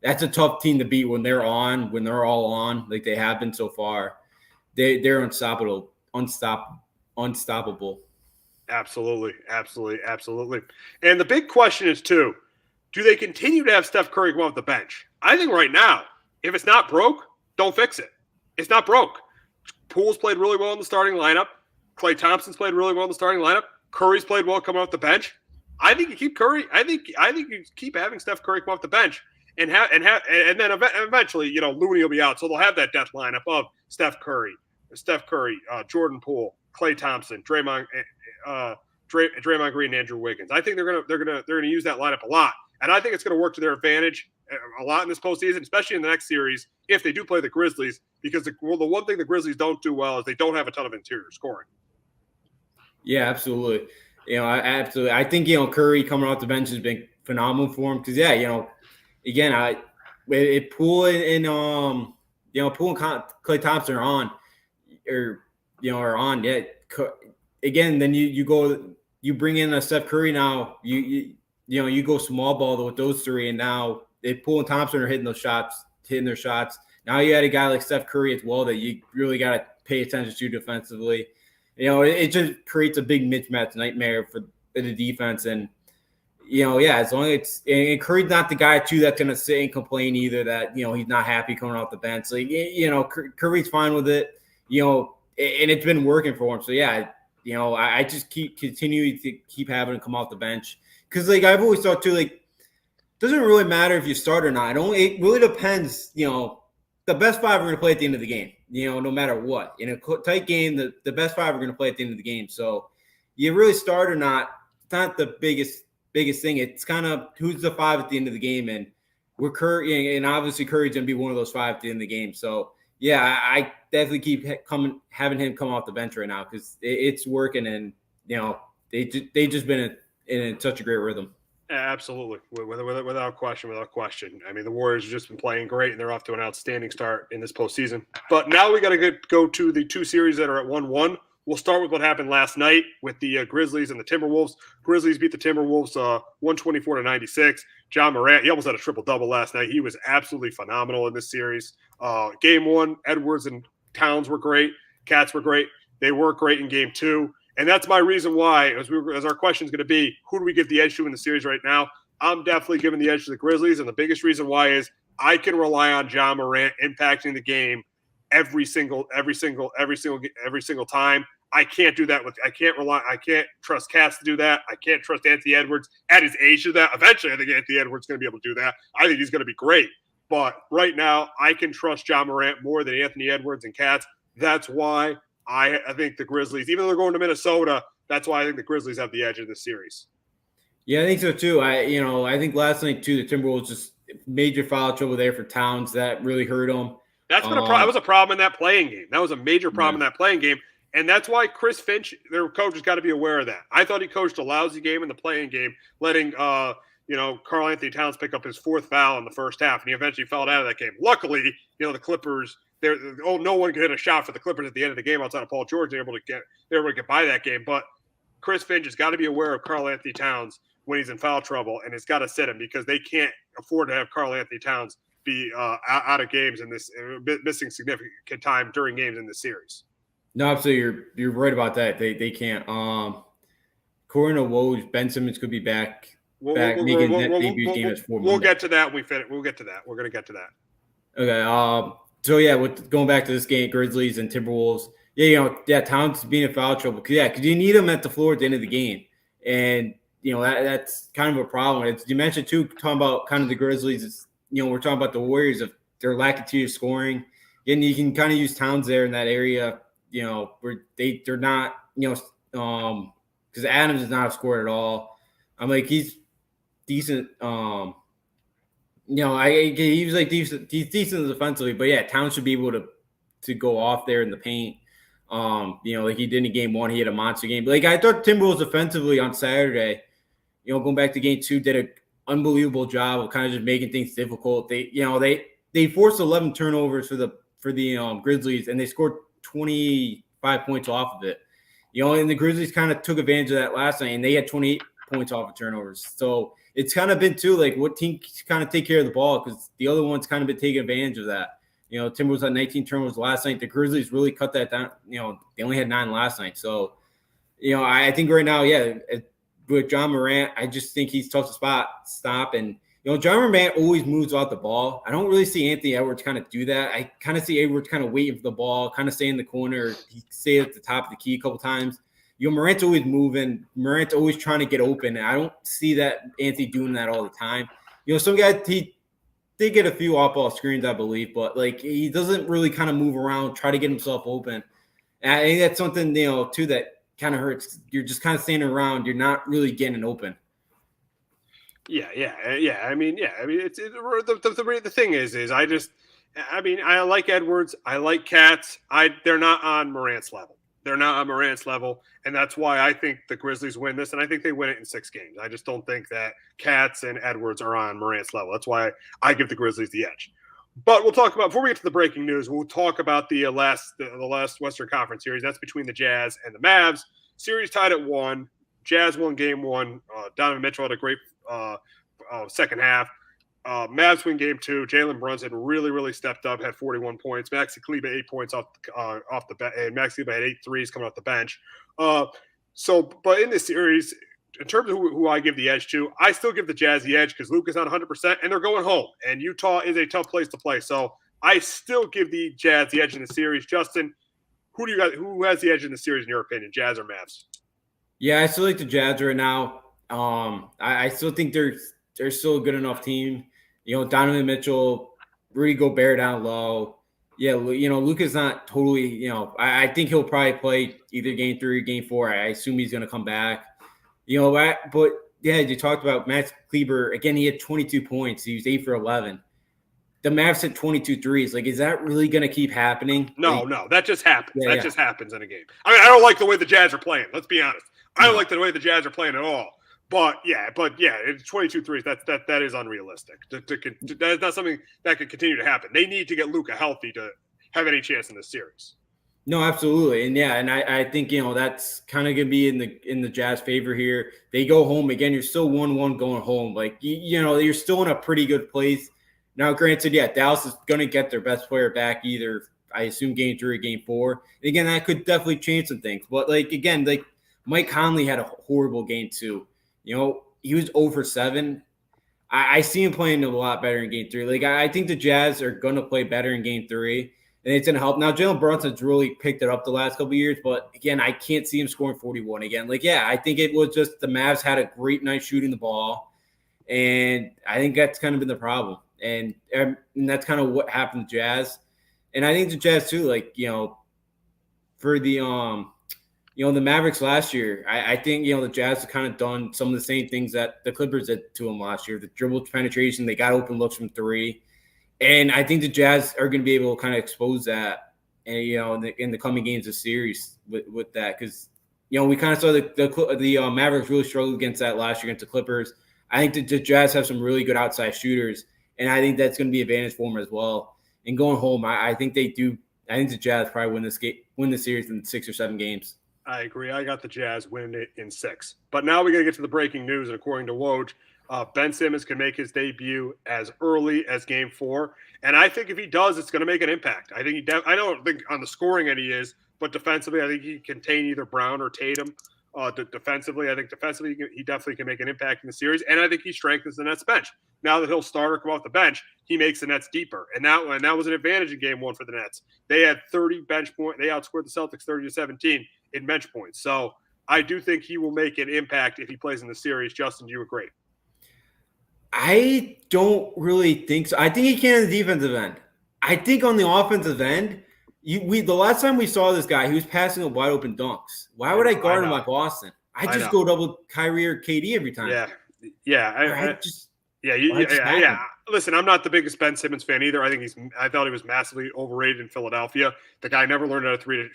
that's a tough team to beat when they're all on, like they have been so far. They're unstoppable. Absolutely. And the big question is too, do they continue to have Steph Curry go off the bench? I think right now, if it's not broke, don't fix it. It's not broke. Poole's played really well in the starting lineup. Klay Thompson's played really well in the starting lineup. Curry's played well coming off the bench. I think you keep Curry. I think you keep having Steph Curry come off the bench and then eventually, Looney will be out. So they'll have that death lineup of Steph Curry, Jordan Poole, Klay Thompson, Draymond Green, and Andrew Wiggins. I think they're gonna use that lineup a lot, and I think it's gonna work to their advantage a lot in this postseason, especially in the next series if they do play the Grizzlies. Because the one thing the Grizzlies don't do well is they don't have a ton of interior scoring. Yeah, absolutely. Absolutely. I think Curry coming off the bench has been phenomenal for him because again, Poole and Poole and Klay Thompson are on, are on. Yeah. Again, then you bring in a Steph Curry now. You go small ball with those three, and now Poole and Thompson are hitting their shots. Now you had a guy like Steph Curry as well that you really got to pay attention to defensively. It just creates a big mismatch nightmare for the defense. And, as long as and Curry's not the guy, too, that's going to sit and complain either that, he's not happy coming off the bench. Like, Curry's fine with it, and it's been working for him. So, yeah, I just continue to keep having him come off the bench. Because, I've always thought, too, it doesn't really matter if you start or not. It really depends, the best five are going to play at the end of the game, no matter what. In a tight game, the best five are going to play at the end of the game. So you really start or not, it's not the biggest thing. It's kind of who's the five at the end of the game. And Curry, and obviously Curry's going to be one of those five at the end of the game. So, yeah, I definitely keep having him come off the bench right now because it's working. And, they just been in such a great rhythm. Absolutely, without question. I mean, the Warriors have just been playing great, and they're off to an outstanding start in this postseason. But now we got to go to the two series that are at 1-1. We'll start with what happened last night with the Grizzlies and the Timberwolves. Grizzlies beat the Timberwolves 124-96. John Morant, he almost had a triple-double last night. He was absolutely phenomenal in this series. Game one, Edwards and Towns were great. Cats were great. They weren't great in game two. And that's my reason why, as our question is going to be, who do we give the edge to in the series right now? I'm definitely giving the edge to the Grizzlies, and the biggest reason why is I can rely on John Morant impacting the game every single time. I can't do that I can't trust Katz to do that. I can't trust Anthony Edwards at his age to do that. Eventually, I think Anthony Edwards is going to be able to do that. I think he's going to be great. But right now, I can trust John Morant more than Anthony Edwards and Katz. That's why I think the Grizzlies, even though they're going to Minnesota, that's why I think the Grizzlies have the edge in this series. Yeah, I think so too. I think last night too, the Timberwolves just major foul trouble there for Towns that really hurt them. That's been that was a problem in that playing game. That was a major problem in that playing game, and that's why Chris Finch, their coach, has got to be aware of that. I thought he coached a lousy game in the playing game, letting Karl Anthony Towns pick up his 4th foul in the first half, and he eventually fouled out of that game. Luckily, the Clippers, no one could hit a shot for the Clippers at the end of the game outside of Paul George. They were able to get by that game, but Chris Finch has got to be aware of Karl Anthony Towns when he's in foul trouble, and it's got to sit him because they can't afford to have Karl Anthony Towns be out of games in this, missing significant time during games in this series. No, absolutely, you're right about that. They can't. According to Woj, Ben Simmons could be back. We'll get to that when we finish. We'll get to that. We're going to get to that. Okay. So yeah, going back to this game, Grizzlies and Timberwolves. Yeah, Towns being in foul trouble. Because you need him at the floor at the end of the game, and that's kind of a problem. As you mentioned too, talking about kind of the Grizzlies. We're talking about the Warriors of their lack of tier scoring, and you can kind of use Towns there in that area. Where they're not. Because Adams is not a scorer at all. I'm like he's decent. He was like decent. He's decent defensively, but yeah, Towns should be able to go off there in the paint. Like he did in game 1, he had a monster game. But I thought Timberwolves offensively on Saturday, going back to game 2, did an unbelievable job of kind of just making things difficult. They forced 11 turnovers for the Grizzlies, and they scored 25 points off of it. And the Grizzlies kind of took advantage of that last night, and they had 28 points off of turnovers. So it's kind of been too what team kind of take care of the ball, because the other one's kind of been taking advantage of that. Timberwolves had 19 turnovers last night. The Grizzlies really cut that down. They only had 9 last night. So, I think right now, with John Morant, I just think he's tough to stop. And, John Morant always moves out the ball. I don't really see Anthony Edwards kind of do that. I kind of see Edwards kind of waiting for the ball, kind of stay in the corner. He stay at the top of the key a couple times. Morant's always moving. Morant's always trying to get open. And I don't see that Anthony doing that all the time. Some guys, he did get a few off-ball screens, I believe, but he doesn't really kind of move around, try to get himself open. And I think that's something, too, that kind of hurts. You're just kind of standing around. You're not really getting open. Yeah. I mean, it's the thing is I like Edwards. I like Katz. They're not on Morant's level. And that's why I think the Grizzlies win this, and I think they win it in 6 games. I just don't think that Katz and Edwards are on Morant's level. That's why I give the Grizzlies the edge. But we'll talk about, before we get to the breaking news, we'll talk about the last Western Conference series. That's between the Jazz and the Mavs. Series tied at 1. Jazz won game 1. Donovan Mitchell had a great second half. Mavs win game 2. Jalen Brunson really, really stepped up, had 41 points. Maxi Kleber 8 points off the bench, and Maxi Kleber had 8 threes coming off the bench. But in this series, in terms of who I give the edge to, I still give the Jazz the edge because Luka's not 100%, and they're going home. And Utah is a tough place to play. So I still give the Jazz the edge in the series. Justin, who has the edge in the series in your opinion, Jazz or Mavs? Yeah, I still like the Jazz right now. I still think they're still a good enough team. Donovan Mitchell, Rudy Gobert down low. Yeah, Luka's not totally, I think he'll probably play either game 3 or game 4. I assume he's going to come back. But yeah, you talked about Max Kleber. Again, he had 22 points. He was 8 for 11. The Mavs hit 22 threes. Is that really going to keep happening? No, that just happens. That just happens in a game. I mean, I don't like the way the Jazz are playing. Let's be honest. I don't like the way the Jazz are playing at all. But it's 22 threes. That is unrealistic. That is not something that could continue to happen. They need to get Luka healthy to have any chance in this series. No, absolutely, and I think that's kind of gonna be in the Jazz favor here. They go home again. You're still 1-1 going home. You're still in a pretty good place. Now, granted, Dallas is gonna get their best player back either. I assume game 3 or game 4. And again, that could definitely change some things. But Mike Conley had a horrible game too. He was 0 for 7. I see him playing a lot better in game 3. I think the Jazz are going to play better in game 3. and it's going to help. Now, Jalen Brunson's really picked it up the last couple of years, but again, I can't see him scoring 41 again. Like, yeah, I think it was just the Mavs had a great night shooting the ball, and I think that's kind of been the problem. And that's kind of what happened to Jazz. And I think the Jazz too, like, for the the Mavericks last year, I think, the Jazz have kind of done some of the same things that the Clippers did to them last year. The dribble penetration, they got open looks from three. And I think the Jazz are going to be able to kind of expose that, and in the coming games of series with that, because we kind of saw the Mavericks really struggled against that last year against the Clippers. I think the Jazz have some really good outside shooters, and I think that's going to be an advantage for them as well. And going home, I think they do. I think the Jazz probably win the series in 6 or 7 games. I agree. I got the Jazz winning it in 6. But now we got to get to the breaking news, and according to Woj, Ben Simmons can make his debut as early as Game 4, and I think if he does, it's going to make an impact. I think I don't think on the scoring end he is, but defensively, I think he can contain either Brown or Tatum. Defensively, I think he definitely can make an impact in the series, and I think he strengthens the Nets bench. Now that he'll start or come off the bench, he makes the Nets deeper, and that was an advantage in Game 1 for the Nets. They had 30 bench points. They outscored the Celtics 30-17 in bench points. So I do think he will make an impact if he plays in the series. Justin, do you agree? I don't really think so. I think he can on the defensive end. I think on the offensive end, the last time we saw this guy, he was passing a wide open dunks. Why would I guard him like Boston? I just go double Kyrie or KD every time. Yeah. Yeah. Listen, I'm not the biggest Ben Simmons fan either. I thought he was massively overrated in Philadelphia. The guy never learned how to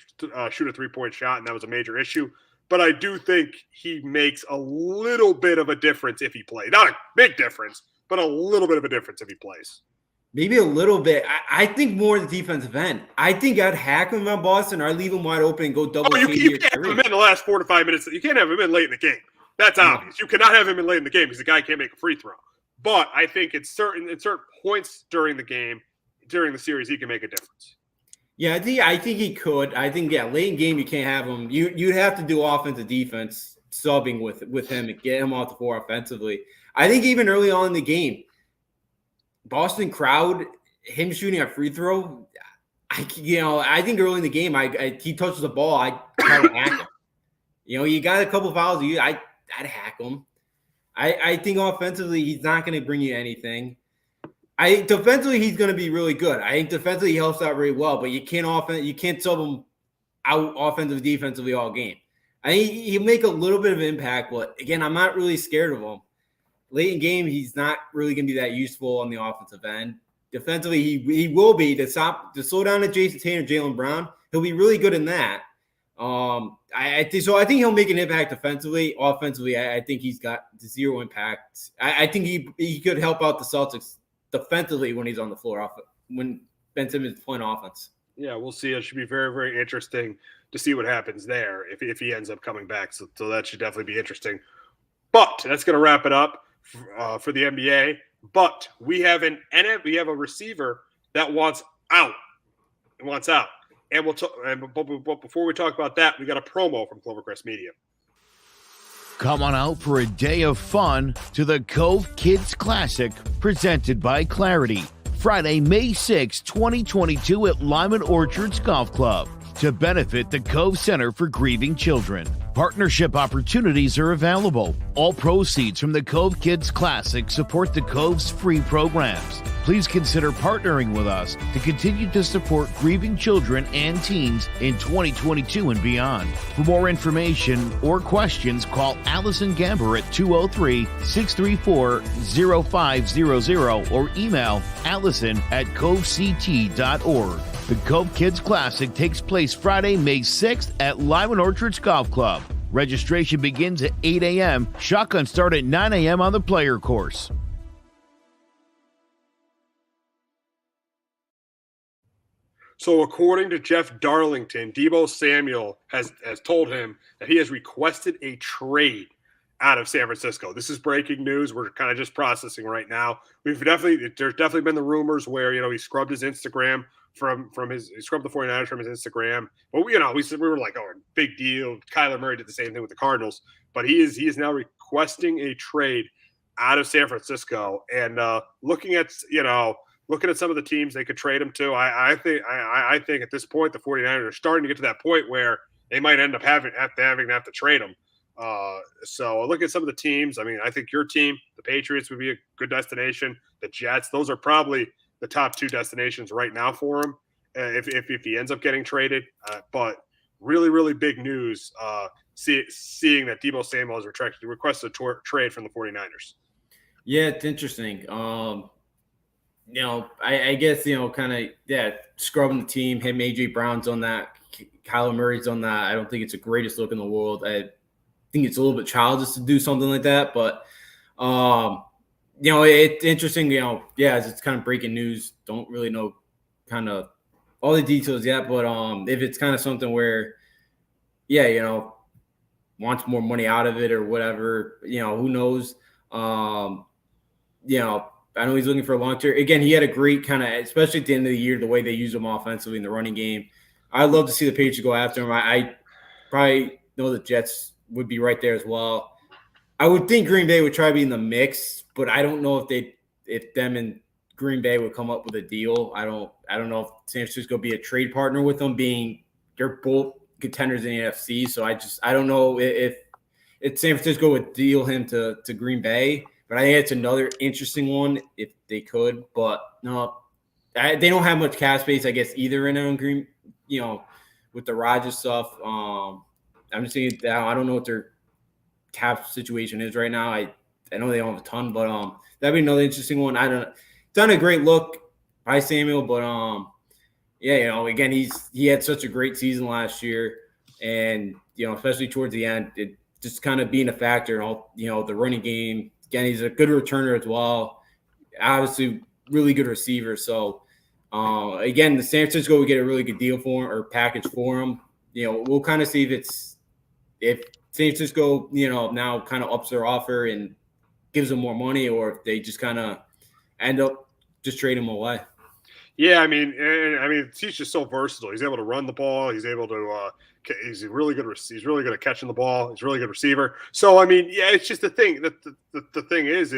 shoot a 3-point shot, and that was a major issue. But I do think he makes a little bit of a difference if he plays. Not a big difference, but a little bit of a difference if he plays. Maybe a little bit. I think more the defensive end. I think I'd hack him on Boston, or I'd leave him wide open and go double. You can't have him in the last 4 to 5 minutes. You can't have him in late in the game. That's obvious. You cannot have him in late in the game because the guy can't make a free throw. But I think at certain points during the series, he can make a difference. Yeah, I think he could. I think, late in game you can't have him. You'd have to do offensive defense subbing with him and get him off the floor offensively. I think even early on in the game, Boston crowd, him shooting a free throw, I think early in the game, he touches the ball, I try to hack him. You got a couple fouls, I'd hack him. I think offensively, he's not going to bring you anything. Defensively, he's going to be really good. I think defensively, he helps out really well, but you can't sub him out offensively, defensively all game. I think he'll make a little bit of impact, but again, I'm not really scared of him. Late in game, he's not really going to be that useful on the offensive end. Defensively, he will be to slow down to Jason Tatum, Jaylen Brown. He'll be really good in that. I think he'll make an impact defensively. Offensively, I think he's got zero impact. I think he could help out the Celtics defensively when he's on the floor, when Ben Simmons is playing offense. Yeah, we'll see. It should be very, very interesting to see what happens there if he ends up coming back. So that should definitely be interesting. But that's going to wrap it up for the NBA. But we have a receiver that wants out. And we'll talk. But before we talk about that, we got a promo from Clovercrest Media. Come on out for a day of fun to the Cove Kids Classic, presented by Clarity. Friday, May 6, 2022 at Lyman Orchards Golf Club to benefit the Cove Center for Grieving Children. Partnership opportunities are available. All proceeds from the Cove Kids Classic support the Cove's free programs. Please consider partnering with us to continue to support grieving children and teens in 2022 and beyond. For more information or questions, call Allison Gamber at 203-634-0500 or email allison@covect.org. The Cove Kids Classic takes place Friday, May 6th at Lyman Orchards Golf Club. Registration begins at 8 a.m. Shotgun start at 9 a.m. on the player course. So according to Jeff Darlington, Deebo Samuel has told him that he has requested a trade out of San Francisco. This is breaking news. We're kind of just processing right now. There's definitely been the rumors where, he scrubbed his Instagram he scrubbed the 49ers from his Instagram. But we were like, oh, big deal. Kyler Murray did the same thing with the Cardinals, but he is now requesting a trade out of San Francisco. And looking at, looking at some of the teams they could trade him to, I think at this point the 49ers are starting to get to that point where they might end up having to trade him. So look at some of the teams. I mean, I think your team, the Patriots, would be a good destination. The Jets, those are probably the top 2 destinations right now for him if he ends up getting traded. But really, really big news seeing that Deebo Samuel has requested a trade from the 49ers. Yeah, it's interesting. I guess, kind of, scrubbing the team, him, A.J. Brown's on that, Kyler Murray's on that. I don't think it's the greatest look in the world. I think it's a little bit childish to do something like that, but, it's interesting, as it's kind of breaking news, don't really know kind of all the details yet, but if it's kind of something where, wants more money out of it or whatever, who knows? I know he's looking for a long term. Again, he had a great kind of, especially at the end of the year, the way they use him offensively in the running game. I'd love to see the Patriots go after him. I probably know the Jets would be right there as well. I would think Green Bay would try to be in the mix, but I don't know if them and Green Bay would come up with a deal. I don't know if San Francisco would be a trade partner with them, being they're both contenders in the NFC. So I don't know if San Francisco would deal him to Green Bay. But I think it's another interesting one if they could. But no, they don't have much cap space, I guess, either in their own Green, with the Rodgers stuff. I'm just thinking that I don't know what their cap situation is right now. I know they don't have a ton, but that'd be another interesting one. I don't know. It's not a great look by Samuel, but again, he had such a great season last year, and especially towards the end, it just kind of being a factor. The running game. Again, he's a good returner as well. Obviously, really good receiver. So, again, the San Francisco would get a really good deal for him or package for him. We'll kind of see if San Francisco, now kind of ups their offer and gives them more money, or if they just kind of end up just trading him away. Yeah, I mean, he's just so versatile. He's able to run the ball. He's able to. He's really good. He's really good at catching the ball. He's a really good receiver. So I mean, yeah, it's just the thing. The thing is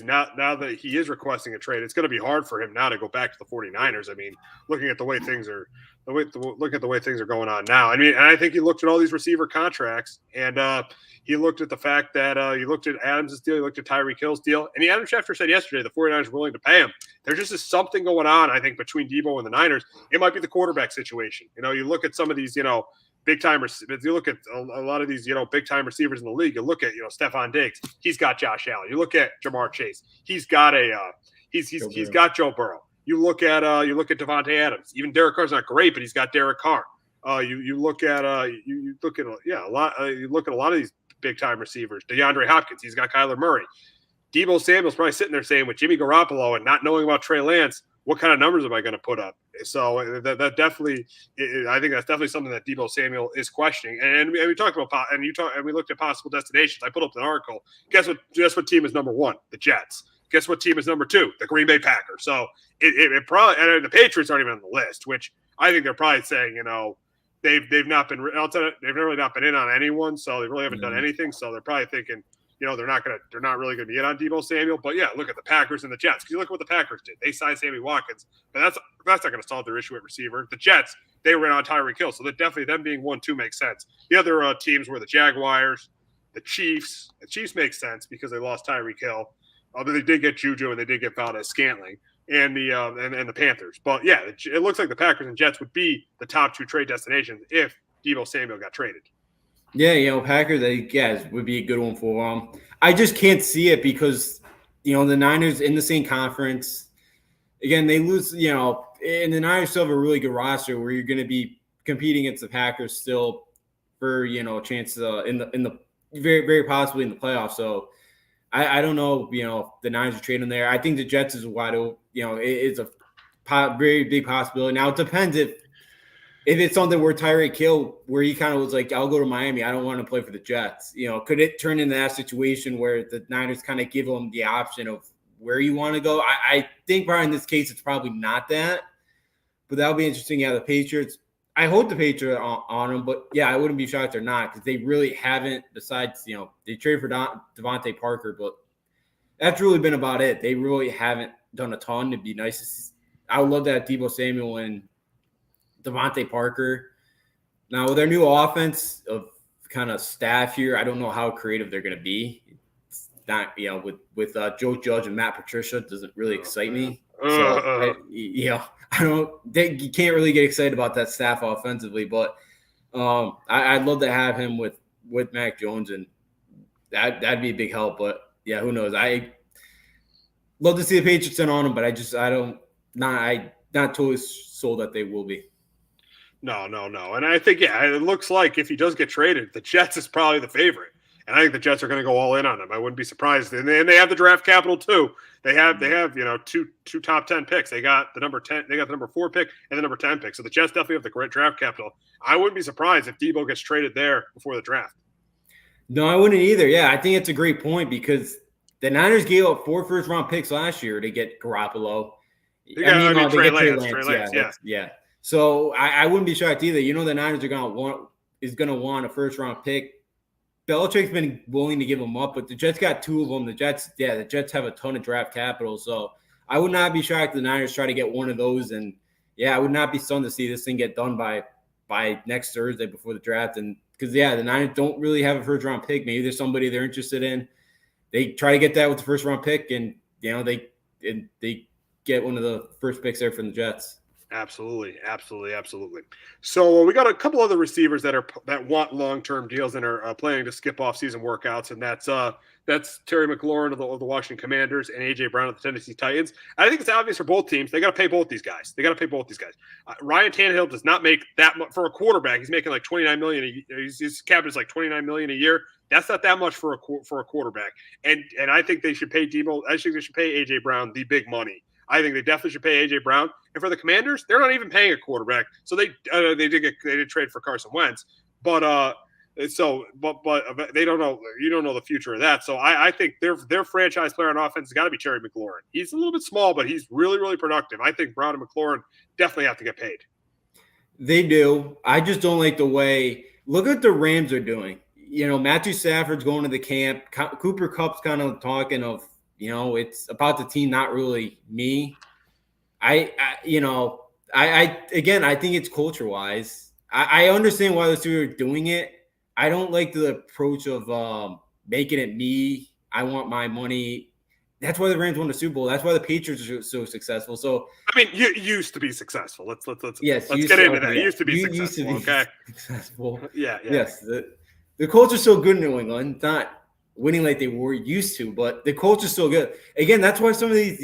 now that he is requesting a trade, it's going to be hard for him now to go back to the 49ers. I mean, looking at the way things are, going on now. I mean, and I think he looked at all these receiver contracts, and he looked at the fact that he looked at Adams' deal, he looked at Tyreek Hill's deal, and Adam Schefter said yesterday the 49ers were willing to pay him. There just is something going on, I think, between Deebo and the Niners. It might be the quarterback situation. You look at some of these, big time receivers. You look at a lot of these, big time receivers in the league. You look at, Stephon Diggs. He's got Josh Allen. You look at Jamar Chase. He's got he's got Joe Burrow. You look at Devontae Adams. Even Derek Carr's not great, but he's got Derek Carr. You look at a lot. You look at a lot of these big time receivers. DeAndre Hopkins. He's got Kyler Murray. Deebo Samuel's probably sitting there saying, with Jimmy Garoppolo and not knowing about Trey Lance, what kind of numbers am I going to put up? So that definitely, I think that's definitely something that Deebo Samuel is questioning. And we talked about, and we looked at possible destinations. I put up an article. Guess what team is number 1? The Jets. Guess what team is number 2? The Green Bay Packers. So it probably, and the Patriots aren't even on the list, which I think they're probably saying, they've not been, they've really not been in on anyone, so they really haven't done anything. So they're probably thinking, they're not really going to be in on Deebo Samuel. But yeah, look at the Packers and the Jets. Because you look at what the Packers did. They signed Sammy Watkins, but that's not going to solve their issue at receiver. The Jets, they ran on Tyreek Hill, so that definitely them being 1-2 makes sense. The other teams were the Jaguars, the Chiefs. The Chiefs make sense because they lost Tyreek Hill, although they did get Juju and they did get Valdez-Scantling, and the Panthers. But yeah, it looks like the Packers and Jets would be the top 2 trade destinations if Deebo Samuel got traded. Yeah, Packers, would be a good one for them. I just can't see it because, the Niners in the same conference, again, they lose, and the Niners still have a really good roster where you're going to be competing against the Packers still for, a chance in the very, very possibly in the playoffs. So I don't know, the Niners are trading there. I think the Jets is wide open, it's a very big possibility. Now it depends if it's something where Tyreek Hill, where he kind of was like, I'll go to Miami, I don't want to play for the Jets. Could it turn into that situation where the Niners kind of give him the option of where you want to go? I think probably in this case, it's probably not that. But that'll be interesting. Yeah, the Patriots, I hope the Patriots are on them. But, yeah, I wouldn't be shocked if they're not because they really haven't, besides, they traded for Devontae Parker. But that's really been about it. They really haven't done a ton. It'd be nice to see. I would love to have Deebo Samuel and Devontae Parker. Now, with our new offense of kind of staff here, I don't know how creative they're going to be. It's not, with Joe Judge and Matt Patricia, doesn't really excite me. So, I don't. You can't really get excited about that staff offensively, but I'd love to have him with Mac Jones, and that'd be a big help. But yeah, who knows? I love to see the Patriots in on him, but I'm not totally sold that they will be. No. And I think, it looks like if he does get traded, the Jets is probably the favorite. And I think the Jets are going to go all in on him. I wouldn't be surprised. And they have the draft capital too. They have two top 10 picks. They got the number 10, they got the number 4 pick and the number 10 pick. So the Jets definitely have the great draft capital. I wouldn't be surprised if Deebo gets traded there before the draft. No, I wouldn't either. Yeah, I think it's a great point because the Niners gave up 4 first-round picks last year to get Garoppolo. Trey Lance. Yeah. So I wouldn't be shocked either. The Niners are going to want a first-round pick. Belichick's been willing to give them up, but the Jets got 2 of them. The Jets have a ton of draft capital. So I would not be shocked if the Niners try to get one of those. And I would not be stunned to see this thing get done by next Thursday before the draft. And because the Niners don't really have a first-round pick. Maybe there's somebody they're interested in. They try to get that with the first-round pick, and they get one of the first picks there from the Jets. Absolutely. So we got a couple other receivers that want long-term deals and are planning to skip off-season workouts, and that's Terry McLaurin of the Washington Commanders and A.J. Brown of the Tennessee Titans. I think it's obvious for both teams. They got to pay both these guys. Ryan Tannehill does not make that much for a quarterback. He's making like $29 million a year. His cap is like $29 million a year. That's not that much for a quarterback. And I think they should pay Deebo. I think they should pay A.J. Brown the big money. I think they definitely should pay A.J. Brown. And for the Commanders, they're not even paying a quarterback. So they did trade for Carson Wentz, but they don't know. You don't know the future of that. So I think their franchise player on offense has got to be Terry McLaurin. He's a little bit small, but he's really, really productive. I think Brown and McLaurin definitely have to get paid. They do. I just don't like the way. Look at what the Rams are doing. Matthew Stafford's going to the camp. Cooper Kupp's kind of talking of. It's about the team, not really me. I think it's culture wise. I understand why those two are doing it. I don't like the approach of making it me. I want my money. That's why the Rams won the Super Bowl. That's why the Patriots are so successful. So you used to be successful. Let's get into that. You used to be successful. Successful. Yeah. Yes. The culture's so good in New England. It's not winning like they were used to, but the culture's still good. Again, that's why some of these,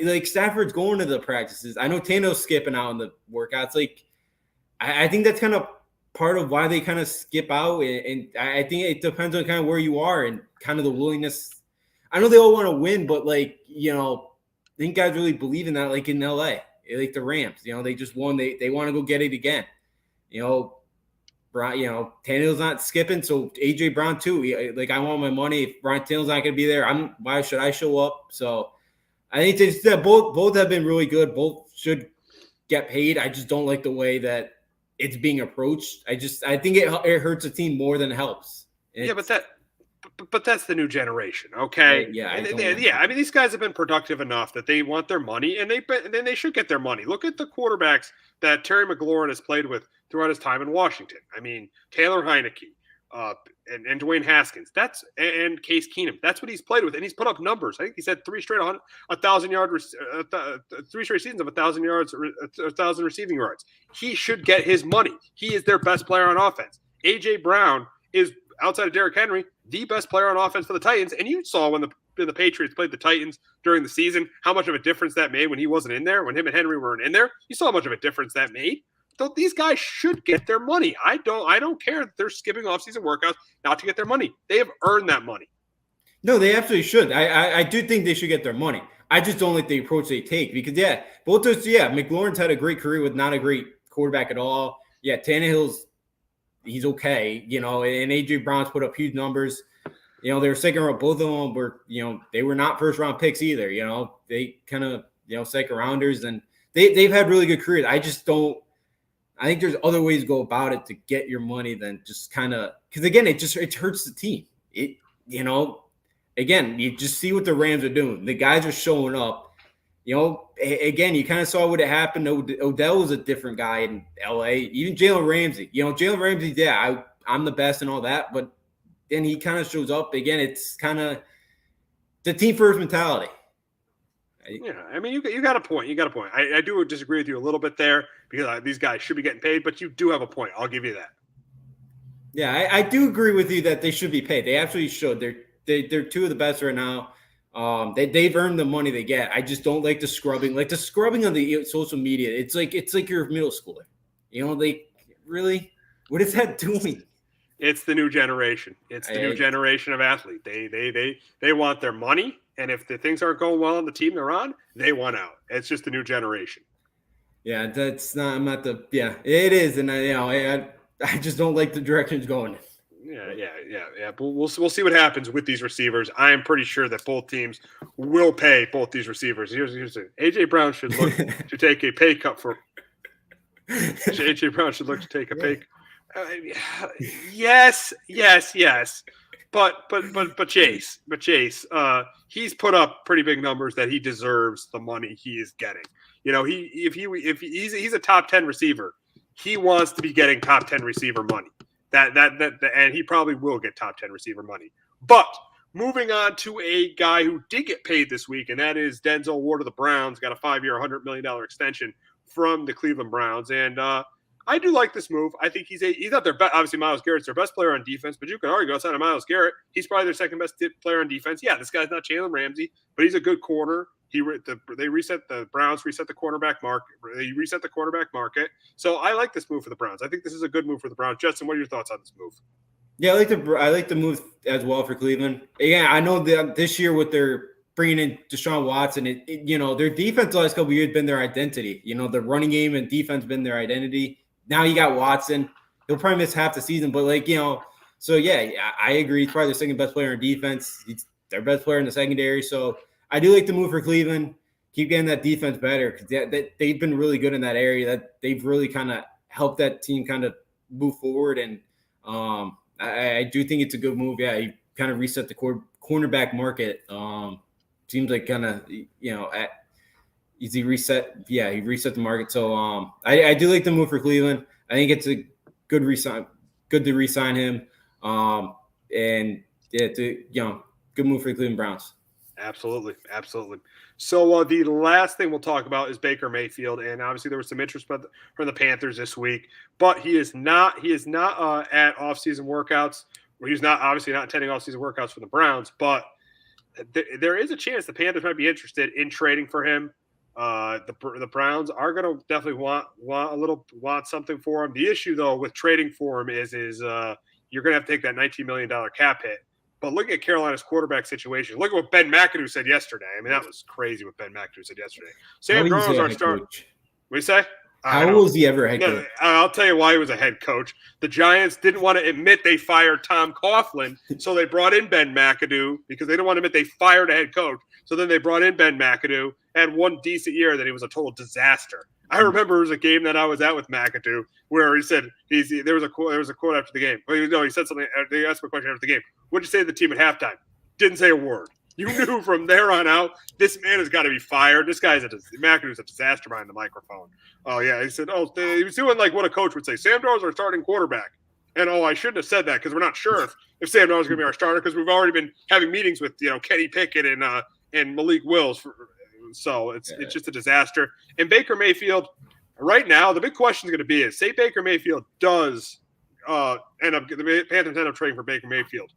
like Stafford's going to the practices. I know Tano's skipping out in the workouts. Like, I think that's kind of part of why they kind of skip out. And I think it depends on kind of where you are and kind of the willingness. I know they all want to win, but I think guys really believe in that. Like in LA, like the Rams, they just won. They want to go get it again. Tannehill's not skipping, so A.J. Brown too. I want my money. If Ryan Tannehill's not going to be there, why should I show up? So I think that both have been really good. Both should get paid. I just don't like the way that it's being approached. I think it hurts a team more than it helps. But that's the new generation, okay? I mean, these guys have been productive enough that they want their money, and then they should get their money. Look at the quarterbacks that Terry McLaurin has played with throughout his time in Washington. I mean, Taylor Heineke and Dwayne Haskins. And Case Keenum. That's what he's played with, and he's put up numbers. I think he said 3 straight 3 straight seasons of 1,000 yards, 1,000 receiving yards. He should get his money. He is their best player on offense. A.J. Brown is, outside of Derrick Henry, the best player on offense for the Titans. And you saw when the Patriots played the Titans during the season, how much of a difference that made when he wasn't in there, when him and Henry weren't in there. You saw how much of a difference that made. So these guys should get their money. I don't care that they're skipping off-season workouts not to get their money. They have earned that money. No, they absolutely should. I do think they should get their money. I just don't like the approach they take because, both those, McLaurin's had a great career with not a great quarterback at all. Yeah, Tannehill's he's okay, and A.J. Brown's put up huge numbers. They were second round. Both of them were, they were not first round picks either. They kind of, second rounders, and they've had really good careers. I think there's other ways to go about it to get your money than just kind of, because again, it hurts the team. Again, you just see what the Rams are doing. The guys are showing up. Again, you kind of saw what had happened. Odell was a different guy in LA. Even Jalen Ramsey. Jalen Ramsey, yeah, I'm the best and all that, but then he kind of shows up. Again, it's kind of the team first mentality. Yeah, I mean, you got a point. You got a point. I do disagree with you a little bit there because these guys should be getting paid, but you do have a point. I'll give you that. Yeah, I do agree with you that they should be paid. They absolutely should. They're two of the best right now. They've earned the money they get. I just don't like the scrubbing. Like the scrubbing on the social media. It's like you're a middle schooler. Really, what is that doing? It's the new generation. It's the new generation of athlete. They want their money, and if the things aren't going well on the team they're on, they want out. It's just the new generation. Yeah, that's not. I'm not the. Yeah, it is, and I just don't like the direction it's going. Yeah. But we'll see what happens with these receivers. I am pretty sure that both teams will pay both these receivers. Here's the AJ Brown should look to take a pay cut for. AJ Brown should look to take a pay. Yes. But Chase, he's put up pretty big numbers that he deserves the money he is getting. If he's a top 10 receiver, he wants to be getting top 10 receiver money. And he probably will get top 10 receiver money. But moving on to a guy who did get paid this week, and that is Denzel Ward of the Browns, got a 5-year, $100 million extension from the Cleveland Browns. And I do like this move. I think he's not their best. Obviously, Myles Garrett's their best player on defense, but you can argue outside of Myles Garrett, he's probably their second best player on defense. Yeah, this guy's not Jalen Ramsey, but he's a good corner. The Browns reset the cornerback market. They reset the quarterback market. So I like this move for the Browns. I think this is a good move for the Browns. Justin, what are your thoughts on this move? Yeah, I like the move as well for Cleveland. Again, I know that this year with their bringing in Deshaun Watson, their defense the last couple of years been their identity. The running game and defense been their identity. Now you got Watson. He'll probably miss half the season, but so yeah, I agree. He's probably the second best player in defense. He's their best player in the secondary. So I do like the move for Cleveland. Keep getting that defense better because they've been really good in that area. That they've really kind of helped that team kind of move forward. And I do think it's a good move. Yeah, he kind of reset the cornerback market. Seems like kind of he reset. Yeah, he reset the market. So I do like the move for Cleveland. I think it's a good resign. Good to re-sign him. And yeah, good move for the Cleveland Browns. Absolutely. So the last thing we'll talk about is Baker Mayfield, and obviously there was some interest from the Panthers this week, but he is not at offseason workouts. He's not attending offseason workouts for the Browns, but there is a chance the Panthers might be interested in trading for him. The Browns are going to definitely want something for him. The issue though with trading for him is you're going to have to take that $19 million cap hit. But look at Carolina's quarterback situation. Look at what Ben McAdoo said yesterday. I mean, that was crazy what Ben McAdoo said yesterday. Sam Darnold's our starter. What do you say? How was he ever a head coach? I'll tell you why he was a head coach. The Giants didn't want to admit they fired Tom Coughlin, so they brought in Ben McAdoo because they didn't want to admit they fired a head coach. So then they brought in Ben McAdoo, had one decent year, then he was a total disaster. I remember there was a game that I was at with McAdoo where he said there was a quote after the game. Well, he said something. They asked him a question after the game. What'd you say to the team at halftime? Didn't say a word. You knew from there on out, this man has got to be fired. This guy's McAdoo's a disaster behind the microphone. Oh yeah, he said. He was doing like what a coach would say. Sam Darnold's our starting quarterback. And I shouldn't have said that because we're not sure if Sam Darnold's going to be our starter because we've already been having meetings with Kenny Pickett and Malik Willis. So it's just a disaster. And Baker Mayfield, right now, the big question is going to be is, say Baker Mayfield does the Panthers end up trading for Baker Mayfield.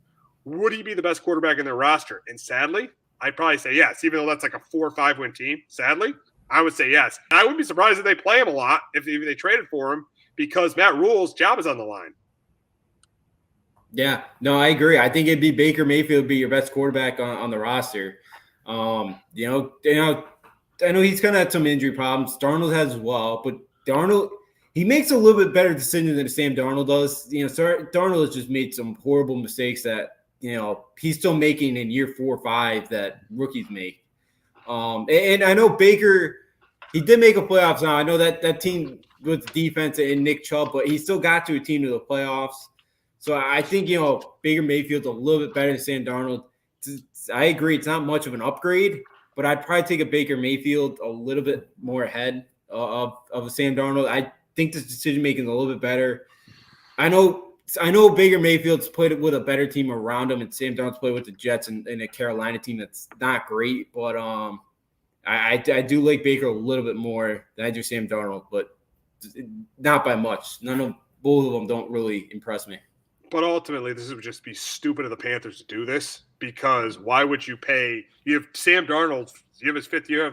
Would he be the best quarterback in their roster? And sadly, I'd probably say yes, even though that's like a 4 or 5 win team. Sadly, I would say yes. And I wouldn't be surprised if they play him a lot if they traded for him because Matt Rule's job is on the line. Yeah, no, I agree. I think it'd be Baker Mayfield be your best quarterback on the roster. I know he's kind of had some injury problems. Darnold has as well, but Darnold, he makes a little bit better decisions than Sam Darnold does. Darnold has just made some horrible mistakes that, he's still making in year 4 or 5 that rookies make. And I know Baker, he did make a playoffs now. I know that team with defense and Nick Chubb, but he still got to a team to the playoffs. So I think, Baker Mayfield's a little bit better than Sam Darnold. I agree. It's not much of an upgrade, but I'd probably take a Baker Mayfield a little bit more ahead of Sam Darnold. I think this decision making is a little bit better. I know Baker Mayfield's played with a better team around him, and Sam Darnold's played with the Jets and a Carolina team that's not great. But I do like Baker a little bit more than I do Sam Darnold, but not by much. Both of them don't really impress me. But ultimately, this would just be stupid of the Panthers to do this, because why would you pay? You have Sam Darnold. You have his fifth year.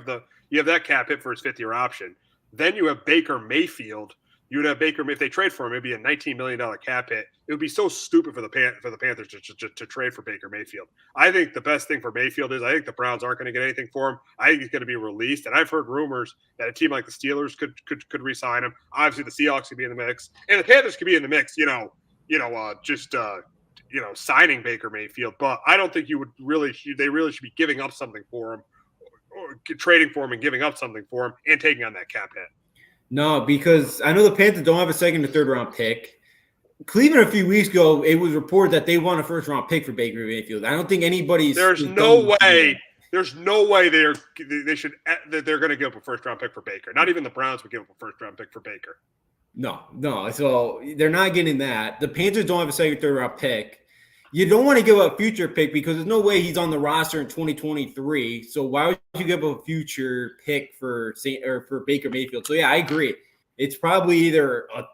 You have that cap hit for his fifth-year option. Then you have Baker Mayfield. You would have Baker, if they trade for him, it'd be a $19 million cap hit. It would be so stupid for the Panthers to trade for Baker Mayfield. I think the best thing for Mayfield is I think the Browns aren't going to get anything for him. I think he's going to be released. And I've heard rumors that a team like the Steelers could re-sign him. Obviously, the Seahawks could be in the mix. And the Panthers could be in the mix, signing Baker Mayfield. But I don't think they really should be giving up something for him, or trading for him and giving up something for him and taking on that cap hit. No, because I know the Panthers don't have a second or third round pick. Cleveland a few weeks ago, it was reported that they want a first round pick for Baker Mayfield. I don't think anybody's. There's no way they're going to give up a first round pick for Baker. Not even the Browns would give up a first round pick for Baker. No. So they're not getting that. The Panthers don't have a second, third round pick. You don't want to give up a future pick because there's no way he's on the roster in 2023. So why would you give up a future pick for Baker Mayfield? So yeah, I agree. It's probably either a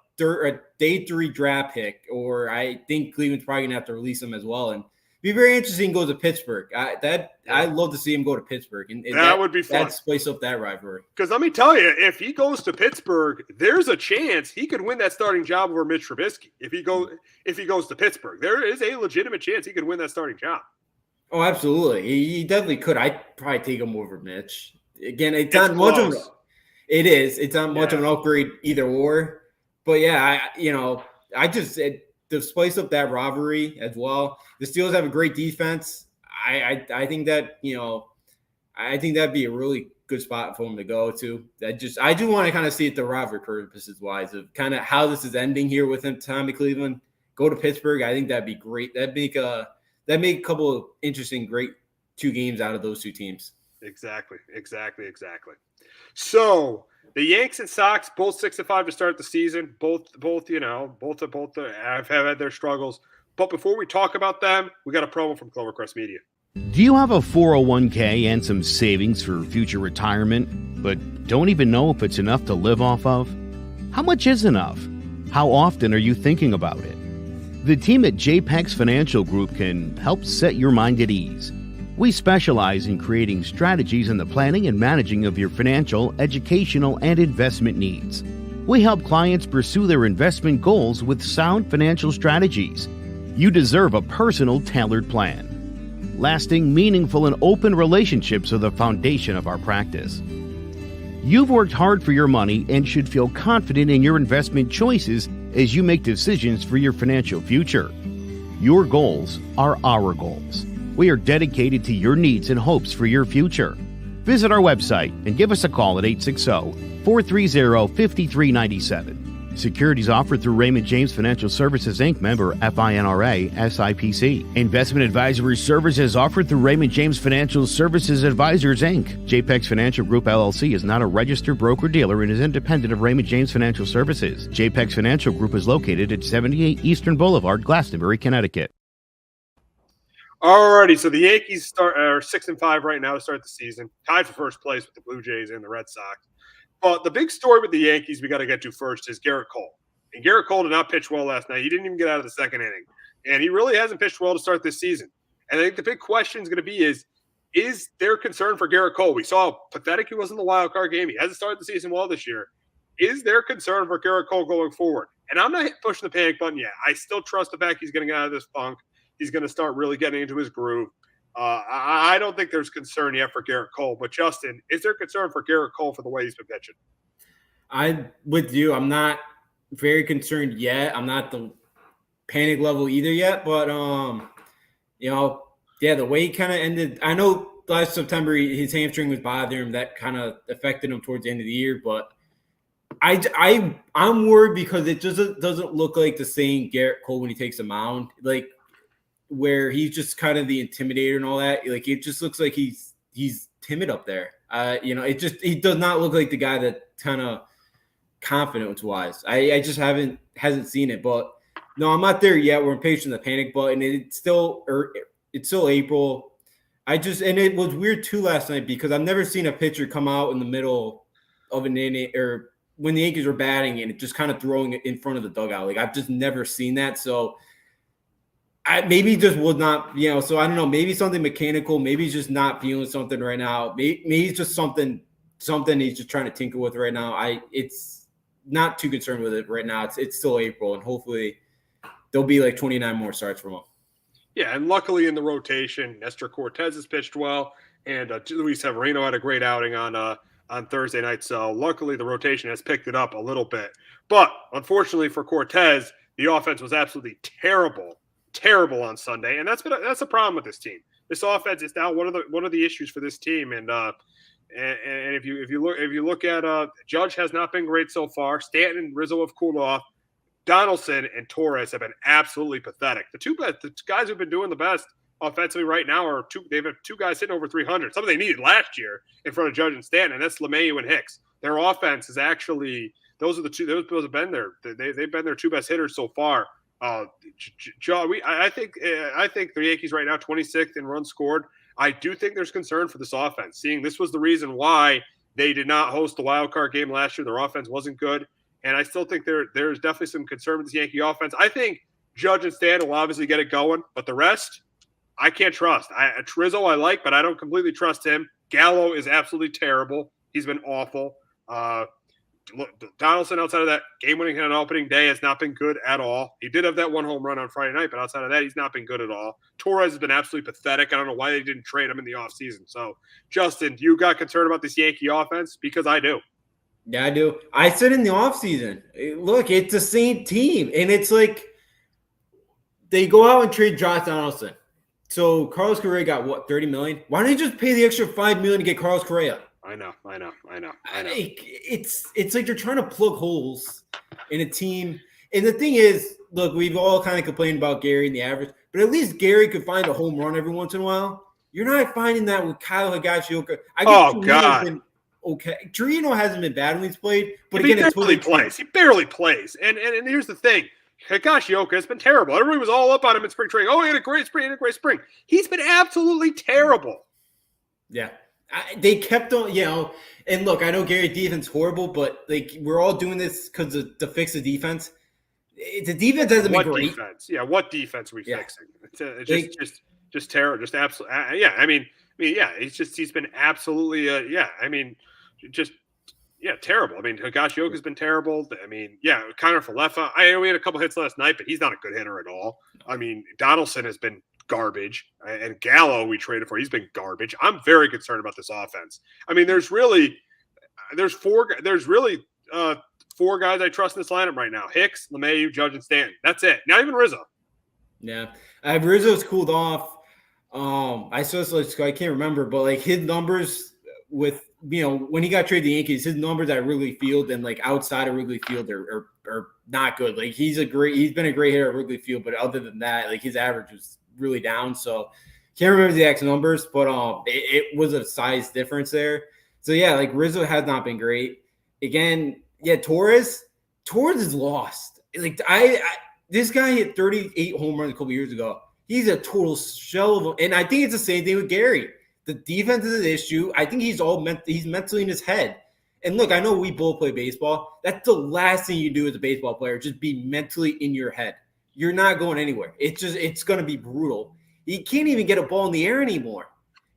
day 3 draft pick, or I think Cleveland's probably gonna have to release him as well. And it'd be very interesting to go to Pittsburgh. I'd love to see him go to Pittsburgh, and that would be fun. That'd spice up that rivalry. Because let me tell you, if he goes to Pittsburgh, there's a chance he could win that starting job over Mitch Trubisky. If he goes to Pittsburgh, there is a legitimate chance he could win that starting job. Oh, absolutely. He definitely could. I'd probably take him over Mitch. Again, it's not much of an upgrade either or. But yeah, I just said to spice up that rivalry as well. The Steelers have a great defense. I think that I think that'd be a really good spot for him to go to. I do want to kind of see it the rivalry purposes wise of kind of how this is ending here with him, Tommy Cleveland. Go to Pittsburgh. I think that'd be great. That'd make a couple of interesting, great 2 games out of those 2 teams. Exactly. So the Yanks and Sox both 6-5 to start the season. Both have had their struggles. But before we talk about them, we got a promo from Clovercrest Media. Do you have a 401k and some savings for future retirement, but don't even know if it's enough to live off of? How much is enough? How often are you thinking about it? The team at JPEX Financial Group can help set your mind at ease. We specialize in creating strategies in the planning and managing of your financial, educational, and investment needs. We help clients pursue their investment goals with sound financial strategies. You deserve a personal, tailored plan. Lasting, meaningful, and open relationships are the foundation of our practice. You've worked hard for your money and should feel confident in your investment choices as you make decisions for your financial future. Your goals are our goals. We are dedicated to your needs and hopes for your future. Visit our website and give us a call at 860-430-5397. Securities offered through Raymond James Financial Services, Inc., member FINRA, SIPC. Investment advisory services offered through Raymond James Financial Services Advisors, Inc. JPEX Financial Group, LLC is not a registered broker-dealer and is independent of Raymond James Financial Services. JPEX Financial Group is located at 78 Eastern Boulevard, Glastonbury, Connecticut. Alrighty, so the Yankees are 6-5 right now to start the season, tied for first place with the Blue Jays and the Red Sox. But the big story with the Yankees we got to get to first is Garrett Cole. And Garrett Cole did not pitch well last night. He didn't even get out of the second inning. And he really hasn't pitched well to start this season. And I think the big question is going to be is there concern for Garrett Cole? We saw how pathetic he was in the wild card game. He hasn't started the season well this year. Is there concern for Garrett Cole going forward? And I'm not pushing the panic button yet. I still trust the fact he's getting out of this funk. He's going to start really getting into his groove. I don't think there's concern yet for Garrett Cole. But, Justin, is there concern for Garrett Cole for the way he's been pitching? I'm with you. I'm not very concerned yet. I'm not the panic level either yet. But, the way he kind of ended – I know last September his hamstring was bothering him. That kind of affected him towards the end of the year. But I'm worried because it just doesn't look like the same Garrett Cole when he takes a mound. Like, where he's just kind of the intimidator and all that. Like, it just looks like he's he's timid up there. He does not look like the guy that kind of confidence-wise. I just hasn't seen it. But no, I'm not there yet. We're impatient the panic button. It's still April. And it was weird too last night because I've never seen a pitcher come out in the middle of an inning or when the Yankees were batting and just kind of throwing it in front of the dugout. Like I've just never seen that. So maybe just would not, so I don't know, maybe something mechanical, maybe he's just not feeling something right now. Maybe it's just something he's just trying to tinker with right now. It's not too concerned with it right now. It's still April and hopefully there'll be like 29 more starts from him. Yeah, and luckily in the rotation, Nestor Cortez has pitched well, and Luis Severino had a great outing on Thursday night. So luckily the rotation has picked it up a little bit. But unfortunately for Cortez, the offense was absolutely terrible on Sunday, and that's a problem with this team. This offense is now one of the issues for this team, and if you look at Judge has not been great so far. Stanton and Rizzo have cooled off. Donaldson and Torres have been absolutely pathetic. The guys who've been doing the best offensively right now they've had two guys hitting over 300, something they needed last year in front of Judge and Stanton, and that's LeMahieu and Hicks. Their offense is actually those have been they've been their two best hitters so far. I think the Yankees right now 26th in runs scored. I do think there's concern for this offense. Seeing this was the reason why they did not host the wild card game last year. Their offense wasn't good. And I still think there's definitely some concern with this Yankee offense. I think Judge and Stanton will obviously get it going, but the rest, I can't trust. Rizzo I like, but I don't completely trust him. Gallo is absolutely terrible. He's been awful. Donaldson, outside of that game-winning hit on opening day, has not been good at all. He did have that one home run on Friday night, but outside of that, he's not been good at all. Torres has been absolutely pathetic. I don't know why they didn't trade him in the offseason. So, Justin, you got concerned about this Yankee offense? Because I do. Yeah, I do. I said in the offseason, look, it's the same team. And it's like they go out and trade Josh Donaldson. So Carlos Correa got what, $30 million? Why don't you just pay the extra $5 million to get Carlos Correa? I know. It's like they're trying to plug holes in a team. And the thing is, look, we've all kind of complained about Gary and the average, but at least Gary could find a home run every once in a while. You're not finding that with Kyle Higashioka. God. Okay, Torino hasn't been bad when he's played, but again, He barely plays. And here's the thing: Higashioka has been terrible. Everybody was all up on him in spring training. Oh, he had a great spring. He's been absolutely terrible. Yeah, they kept on, And look, I know Gary's defense horrible, but like we're all doing this because to fix the defense. The defense hasn't been great. Defense? Yeah, what defense are we fixing? It's just terrible. Just absolutely. He's been absolutely. Terrible. I mean, Higashioka's been terrible. Connor Falefa. I know we had a couple hits last night, but he's not a good hitter at all. I mean, Donaldson has been garbage, and Gallo we traded for. He's been garbage. I'm very concerned about this offense. I mean, there's four guys I trust in this lineup right now: Hicks, LeMahieu, Judge, and Stanton. That's it. Not even Rizzo. Yeah, Rizzo's cooled off. I can't remember, but like his numbers with when he got traded to the Yankees, his numbers at Wrigley Field and like outside of Wrigley Field are not good. Like he's been a great hitter at Wrigley Field, but other than that, like his average was really down. So can't remember the exact numbers, but it was a size difference there. So yeah, like Rizzo has not been great. Again, Torres is lost. Like this guy hit 38 home runs a couple years ago. He's a total shell of him. And I think it's the same thing with Gary. The defense is an issue. I think he's mentally in his head. And look, I know we both play baseball. That's the last thing you do as a baseball player, just be mentally in your head. You're not going anywhere. It's going to be brutal. He can't even get a ball in the air anymore.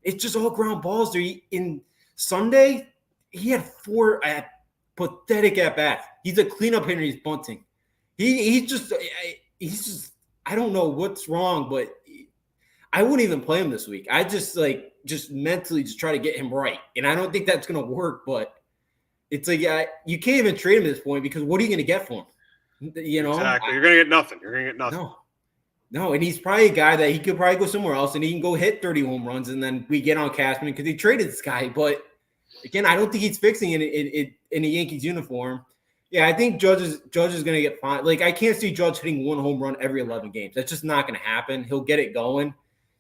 It's just all ground balls. In Sunday, he had 4 pathetic at-bats. He's a cleanup hitter. He's bunting. He's just I don't know what's wrong, but I wouldn't even play him this week. I just mentally just try to get him right. And I don't think that's going to work, but it's like, you can't even trade him at this point because what are you going to get for him? Exactly. You're going to get nothing. No. And he's probably a guy that he could probably go somewhere else and he can go hit 30 home runs. And then we get on Cashman because he traded this guy. But again, I don't think he's fixing it in a Yankees uniform. Yeah, I think Judge is going to get fine. Like, I can't see Judge hitting 1 home run every 11 games. That's just not going to happen. He'll get it going.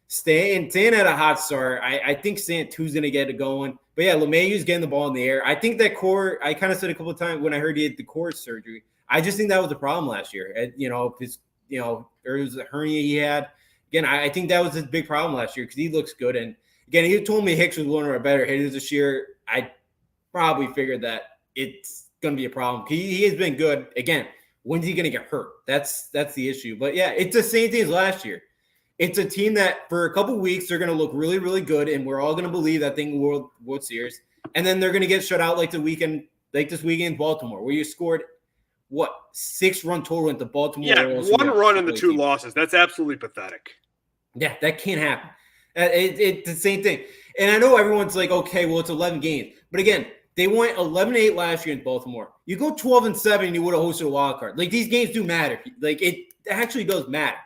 staying at a hot start. I think Santu's going to get it going. But yeah, LeMayu's getting the ball in the air. I think that core, I kind of said a couple of times when I heard he had the core surgery, I just think that was the problem last year. There was a hernia he had. Again, I think that was his big problem last year because he looks good. And again, he told me Hicks was one of our better hitters this year. I probably figured that it's going to be a problem. He has been good. Again, when's he going to get hurt? That's the issue. But yeah, it's the same thing as last year. It's a team that for a couple weeks they're going to look really, really good, and we're all going to believe that thing World Series. And then they're going to get shut out like this weekend in Baltimore, where you scored 6-run total into Baltimore. Yeah, one run in the 2 losses. That's absolutely pathetic. Yeah, that can't happen. It's the same thing. And I know everyone's like, okay, well, it's 11 games. But again, they went 11-8 last year in Baltimore. You go 12-7, and you would have hosted a wild card. Like, these games do matter. Like, it actually does matter.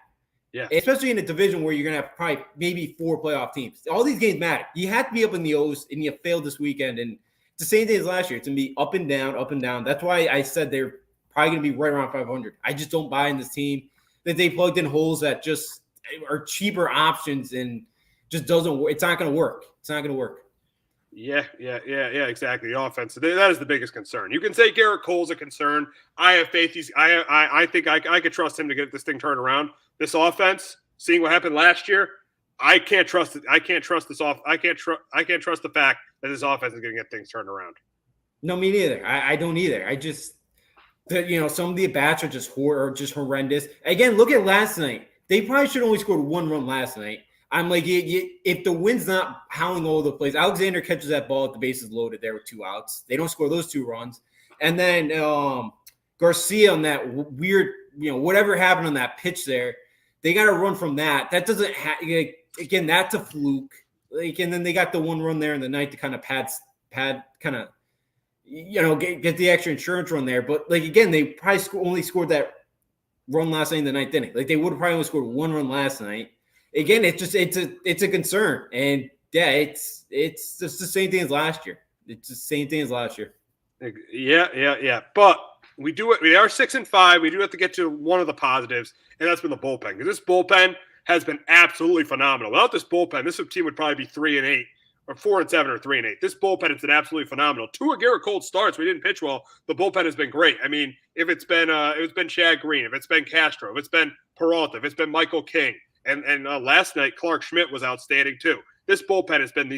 Yeah. Especially in a division where you're going to have probably maybe 4 playoff teams. All these games matter. You have to be up in the O's, and you failed this weekend. And it's the same thing as last year. It's going to be up and down, up and down. That's why I said they're probably going to be right around 500. I just don't buy in this team that they plugged in holes that just are cheaper options and just doesn't work. It's not going to work. It's not going to work. Yeah, exactly. The offense, that is the biggest concern. You can say Garrett Cole's a concern. I have faith. I think I could trust him to get this thing turned around. This offense, seeing what happened last year, I can't trust it. I can't trust the fact that this offense is going to get things turned around. No, me neither. I don't either. I just, some of the at-bats are just horrendous. Again, look at last night. They probably should have only scored 1 run last night. I'm like, if the wind's not howling all over the place, Alexander catches that ball at the bases loaded there with 2 outs. They don't score those 2 runs. And then Garcia on that weird, whatever happened on that pitch there, they got to run from that. That doesn't again, that's a fluke. And then they got the 1 run there in the ninth to kind of pad kind of, get the extra insurance run there. But again, they probably only scored that run last night in the 9th inning. They would have probably only scored 1 run last night. Again, it's a concern, and yeah, it's just the same thing as last year. It's the same thing as last year. Yeah. But we do it. We are 6-5. We do have to get to one of the positives, and that's been the bullpen. Because this bullpen has been absolutely phenomenal. Without this bullpen, this team would probably be 3-8, or 4-7, or 3-8. This bullpen has been absolutely phenomenal. 2 of Garrett Cole starts. We didn't pitch well. The bullpen has been great. I mean, if it's been Chad Green, if it's been Castro, if it's been Peralta, if it's been Michael King. And last night, Clark Schmidt was outstanding, too. This bullpen has been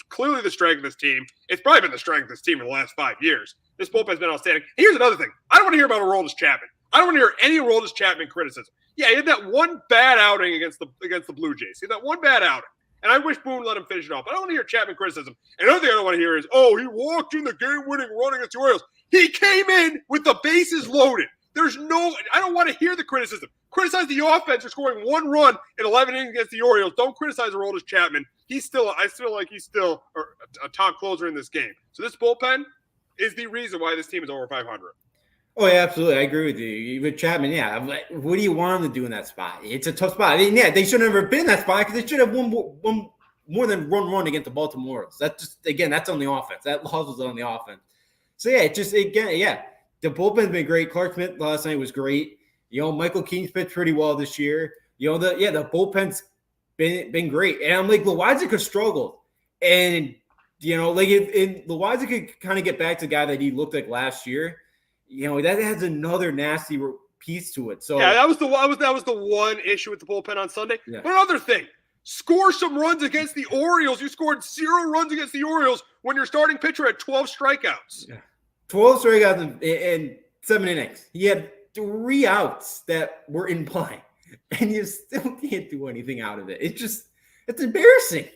clearly the strength of this team. It's probably been the strength of this team in the last 5 years. This bullpen has been outstanding. Here's another thing. I don't want to hear about Aroldis Chapman. I don't want to hear any Aroldis Chapman criticism. Yeah, he had that one bad outing against the Blue Jays. He had that one bad outing. And I wish Boone let him finish it off. But I don't want to hear Chapman criticism. And another thing I don't want to hear is, he walked in the game-winning run against the Orioles. He came in with the bases loaded. I don't want to hear the criticism. Criticize the offense for scoring 1 run in 11 innings against the Orioles. Don't criticize Aroldis Chapman. I feel like he's still a top closer in this game. So this bullpen is the reason why this team is over 500. Oh, yeah, absolutely. I agree with you. With Chapman, yeah. What do you want him to do in that spot? It's a tough spot. I mean, yeah, they should have never been in that spot because they should have won more than 1 run against the Baltimore Orioles. That's on the offense. That loss was on the offense. So, yeah, the bullpen's been great. Clark Schmidt last night was great. Michael King's pitched pretty well this year. The bullpen's been great. And I'm like, Loaiza could struggle. And, if Loaiza could kind of get back to the guy that he looked like last year, that has another nasty piece to it. So yeah, that was the one issue with the bullpen on Sunday. Yeah. But another thing, score some runs against the Orioles. You scored 0 runs against the Orioles when your starting pitcher had 12 strikeouts. Yeah. 12 strikeouts in 7 innings. He had 3 outs that were in play, and you still can't do anything out of it. It's embarrassing.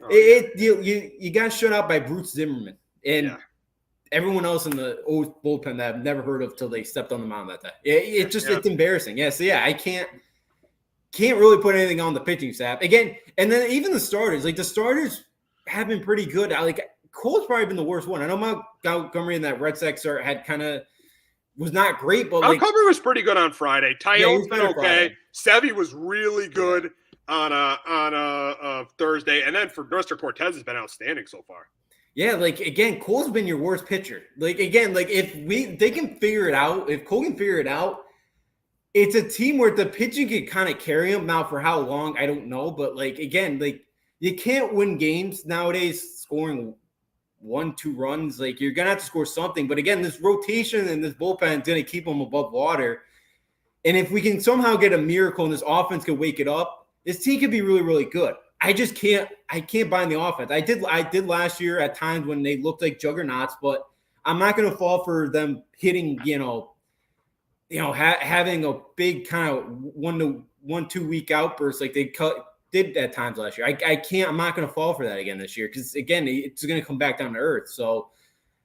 Oh, you got shut out by Bruce Zimmerman and everyone else in the old bullpen that I've never heard of till they stepped on the mound that day. It's embarrassing. Yeah, so I can't really put anything on the pitching staff again. And then even the starters, the starters have been pretty good. Cole's probably been the worst one. I know Montgomery in that Red Sox start had kind of was not great, but Montgomery was pretty good on Friday. Tyone's been okay. Sevy was really good on Thursday, and then for Nestor Cortez has been outstanding so far. Yeah, again, Cole's been your worst pitcher. If they can figure it out, if Cole can figure it out, it's a team where the pitching can kind of carry them. Now, for how long, I don't know. But, like, again, like, you can't win games nowadays scoring 1-2 runs. Like, you're going to have to score something. But, again, this rotation and this bullpen is going to keep them above water. And if we can somehow get a miracle and this offense can wake it up, this team could be really, really good. I can't buy in the offense. I did last year at times when they looked like juggernauts, but I'm not going to fall for them hitting, having a big kind of 1-2 week outburst like they did at times last year. I'm not going to fall for that again this year because, again, it's going to come back down to earth. So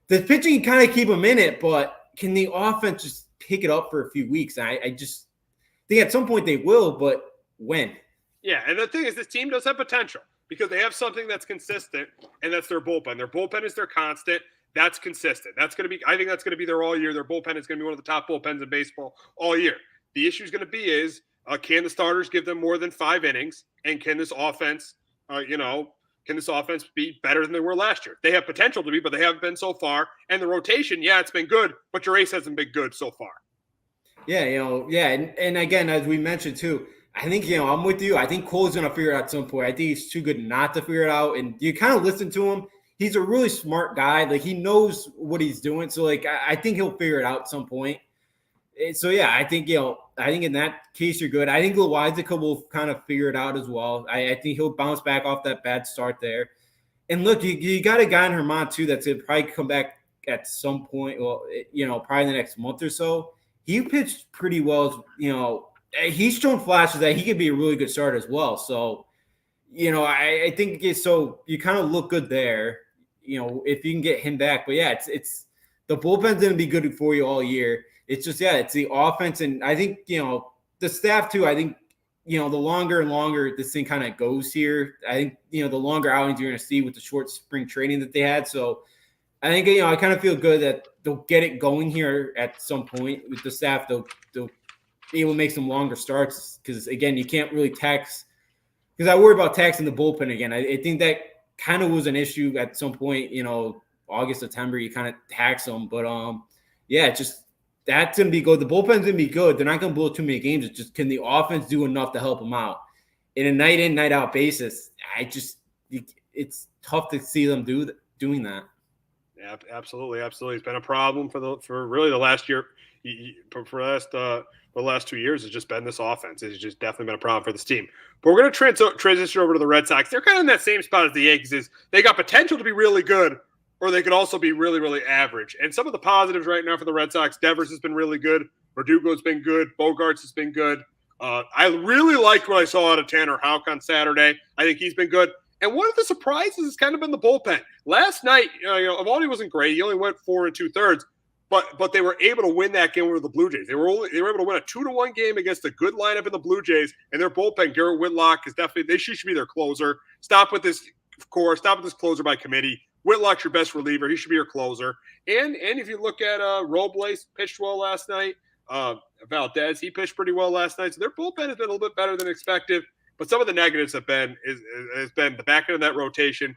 the pitching can kind of keep them in it, but can the offense just pick it up for a few weeks? I just think at some point they will, but when? Yeah, and the thing is, this team does have potential because they have something that's consistent, and that's their bullpen. Their bullpen is their constant. That's consistent. I think that's going to be there all year. Their bullpen is going to be one of the top bullpens in baseball all year. The issue is going to be can the starters give them more than 5 innings, and can this offense, be better than they were last year? They have potential to be, but they haven't been so far. And the rotation, it's been good, but your ace hasn't been good so far. Yeah, and again, as we mentioned too, I think, I'm with you. I think Cole's going to figure it out at some point. I think he's too good not to figure it out. And you kind of listen to him. He's a really smart guy. Like, he knows what he's doing. So, like, I think he'll figure it out at some point. So, yeah, I think in that case, you're good. I think Loizica will kind of figure it out as well. I think he'll bounce back off that bad start there. And look, you got a guy in Herman too that's going to probably come back at some point. Well, probably the next month or so. He pitched pretty well, he's shown flashes that he could be a really good starter as well. So, I think so you kind of look good there, if you can get him back. But yeah, it's the bullpen's going to be good for you all year. It's just, it's the offense. And I think, the staff too, I think, the longer and longer this thing kind of goes here, I think, the longer outings you're going to see with the short spring training that they had. So I think, I kind of feel good that they'll get it going here at some point with the staff. They'll be able to make some longer starts because, again, you can't really tax – because I worry about taxing the bullpen again. I think that kind of was an issue at some point, August, September, you kind of tax them. But, just that's going to be good. The bullpen's going to be good. They're not going to blow too many games. It's just, can the offense do enough to help them out? In a night in, night out basis, it's tough to see them doing that. Yeah, absolutely. It's been a problem for really the last year. For the last 2 years, it's just been this offense. It's just definitely been a problem for this team. But we're going to transition over to the Red Sox. They're kind of in that same spot as the Yankees. They got potential to be really good, or they could also be really, really average. And some of the positives right now for the Red Sox, Devers has been really good. Verdugo's been good. Bogarts has been good. I really liked what I saw out of Tanner Houck on Saturday. I think he's been good. And one of the surprises has kind of been the bullpen. Last night, Eovaldi wasn't great. He only went 4 2/3. But they were able to win that game over the Blue Jays. They were able to win a 2-1 game against a good lineup in the Blue Jays, and their bullpen, Garrett Whitlock, is definitely they should be their closer. Stop with this closer by committee. Whitlock's your best reliever. He should be your closer. And if you look at Robles pitched well last night. Valdez, he pitched pretty well last night. So their bullpen has been a little bit better than expected. But some of the negatives has been the back end of that rotation.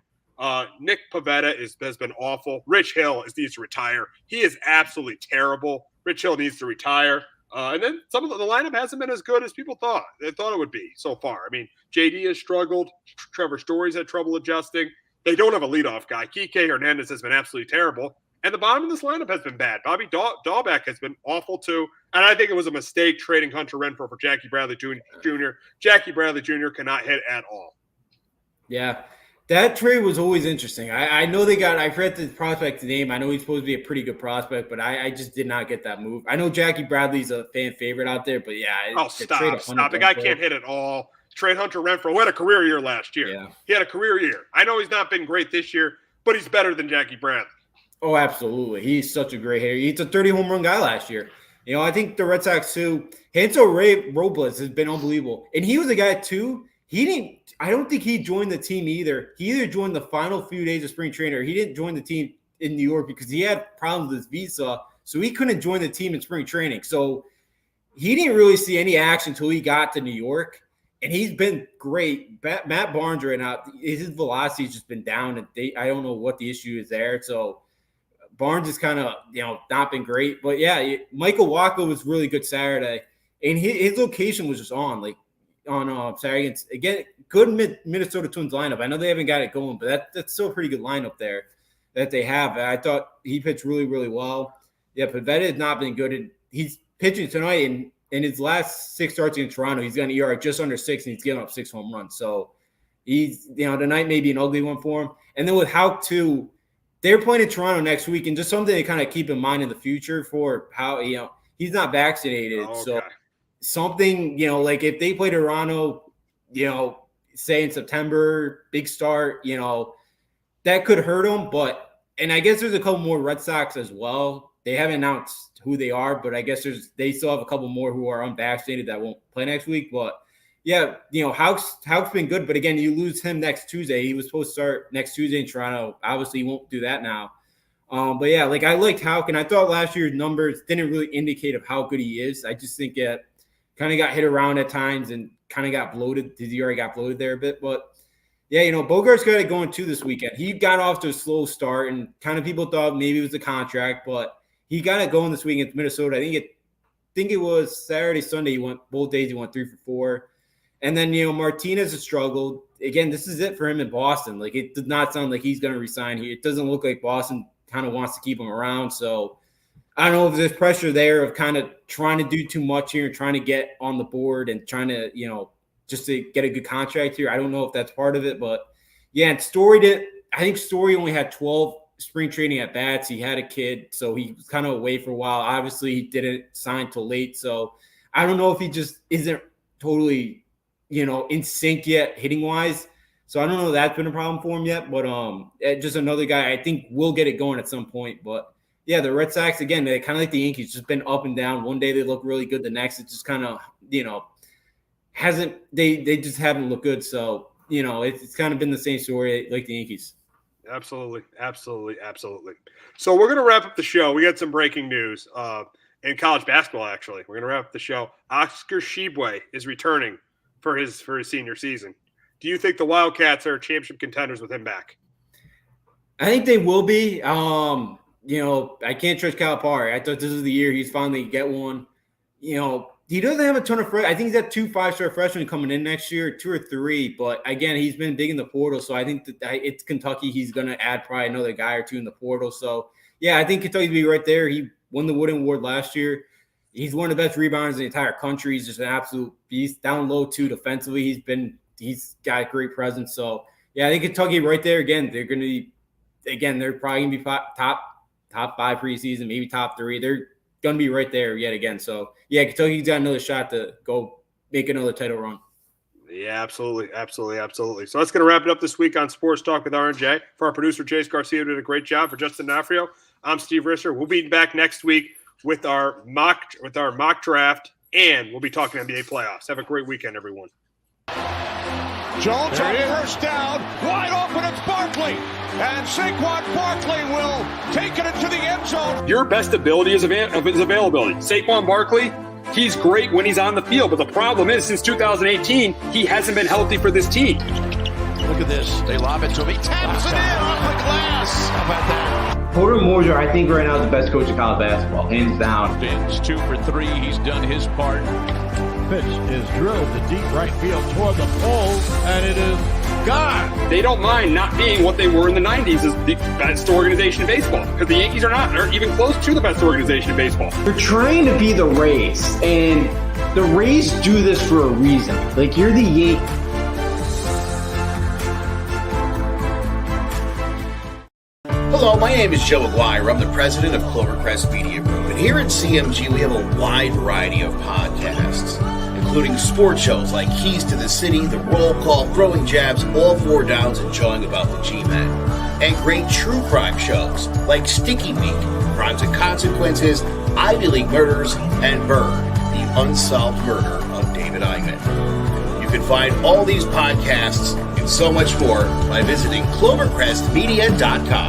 Nick Pivetta has been awful. Rich Hill needs to retire. He is absolutely terrible. Rich Hill needs to retire. And then some of the lineup hasn't been as good as people thought. They thought it would be so far. I mean, JD has struggled. Trevor Story's had trouble adjusting. They don't have a leadoff guy. Kike Hernandez has been absolutely terrible. And the bottom of this lineup has been bad. Bobby Dahlbeck has been awful too. And I think it was a mistake trading Hunter Renfroe for Jackie Bradley Jr. Jackie Bradley Jr. cannot hit at all. Yeah. That trade was always interesting. I know I forget the prospect's name. I know he's supposed to be a pretty good prospect, but I just did not get that move. I know Jackie Bradley's a fan favorite out there, but yeah. Stop. The guy can't hit at all. Trade Hunter Renfroe, who had a career year last year. Yeah. He had a career year. I know he's not been great this year, but he's better than Jackie Bradley. Oh, absolutely. He's such a great hitter. He's a 30 home run guy last year. I think the Red Sox too. Hansel Robles has been unbelievable. And he was a guy too. I don't think he joined the team either. He either joined the final few days of spring training or he didn't join the team in New York because he had problems with his visa. So he couldn't join the team in spring training. So he didn't really see any action until he got to New York. And he's been great. Matt Barnes right now, his velocity has just been down. And I don't know what the issue is there. So Barnes is kind of, not been great. But yeah, Michael Wacha was really good Saturday. and his location was just on Saturday against, again, good Minnesota Twins lineup. I know they haven't got it going, but that's still a pretty good lineup there that they have. I thought he pitched really, really well. Yeah, Pivetta has not been good. He's pitching tonight, and in his last 6 starts against Toronto, he's got an ERA just under 6, and he's giving up 6 home runs. So he's, tonight may be an ugly one for him. And then with Houck too, they're playing in Toronto next week, and just something to kind of keep in mind in the future for how, he's not vaccinated. Oh, okay. So something, like if they play Toronto, say in September, big start, that could hurt them. And I guess there's a couple more Red Sox as well. They haven't announced who they are, but I guess they still have a couple more who are unvaccinated that won't play next week. But yeah, Houck's been good, but again, you lose him next Tuesday. He was supposed to start next Tuesday in Toronto. Obviously, he won't do that now. But yeah, I liked Houck, and I thought last year's numbers didn't really indicate of how good he is. I just think it kind of got hit around at times and kind of got bloated. His ERA got bloated there a bit, but yeah, Bogart's got it going too this weekend. He got off to a slow start, and kind of people thought maybe it was the contract, but he got it going this week against Minnesota. I think it was Saturday, Sunday. He went both days. He went 3 for 4, and then Martinez has struggled again. This is it for him in Boston. It does not sound like he's going to resign here. It doesn't look like Boston kind of wants to keep him around. So I don't know if there's pressure there of kind of trying to do too much here and trying to get on the board and trying to just to get a good contract here. I don't know if that's part of it, but yeah. And I think Story only had 12 spring training at bats. He had a kid, so he was kind of away for a while. Obviously, he didn't sign till late, so I don't know if he just isn't totally, in sync yet hitting wise. So I don't know if that's been a problem for him yet, but just another guy I think will get it going at some point. But yeah, the Red Sox again, they kind of like the Yankees, just been up and down. One day they look really good, the next it just kind of hasn't. They just haven't looked good. So it's kind of been the same story like the Yankees. Absolutely. So we're going to wrap up the show. We got some breaking news in college basketball, actually. We're going to wrap up the show. Oscar Tshiebwe is returning for his senior season. Do you think the Wildcats are championship contenders with him back? I think they will be. I can't trust Calipari. I thought this was the year he's finally get one. He doesn't have a ton of freshmen. I think he's got 2 5-star freshmen coming in next year, 2 or 3. But again, he's been big in the portal, so I think that it's Kentucky. He's going to add probably another guy or 2 in the portal. So yeah, I think Kentucky will be right there. He won the Wooden Award last year. He's one of the best rebounders in the entire country. He's just an absolute beast. Down low too defensively. He's got a great presence. So yeah, I think Kentucky right there again. They're going to be they're probably going to be top 5 preseason, maybe top 3. They're going to be right there yet again. So, yeah, Kentucky's got another shot to go make another title run. Yeah, absolutely. So that's going to wrap it up this week on Sports Talk with R&J. For our producer, Jace Garcia, who did a great job. For Justin Nafrio, I'm Steve Risser. We'll be back next week with our mock draft, and we'll be talking NBA playoffs. Have a great weekend, everyone. Jones on first down, wide open, it's Barkley. And Saquon Barkley will take it into the end zone. Your best ability is availability. Saquon Barkley, he's great when he's on the field, but the problem is since 2018, he hasn't been healthy for this team. Look at this. They lob it to him. He taps it in off the glass. How about that? Porter Moser, I think right now is the best coach in college basketball, hands down. Fins 2 for 3. He's done his part. Pitch is drilled to deep right field toward the pole, and it is gone. They don't mind not being what they were in the 90s as the best organization in baseball, because the Yankees aren't even close to the best organization in baseball. They're trying to be the Rays, and the Rays do this for a reason. You're the Yankees. Hello, my name is Joe Aguirre. I'm the president of Clovercrest Media Group, and here at CMG we have a wide variety of podcasts, including sports shows like Keys to the City, The Roll Call, Throwing Jabs, All 4 Downs, and Jawing About the G-Men, and great true crime shows like Sticky Week, Crimes and Consequences, Ivy League Murders, and Bird, the Unsolved Murder of David Eichmann. You can find all these podcasts and so much more by visiting ClovercrestMedia.com.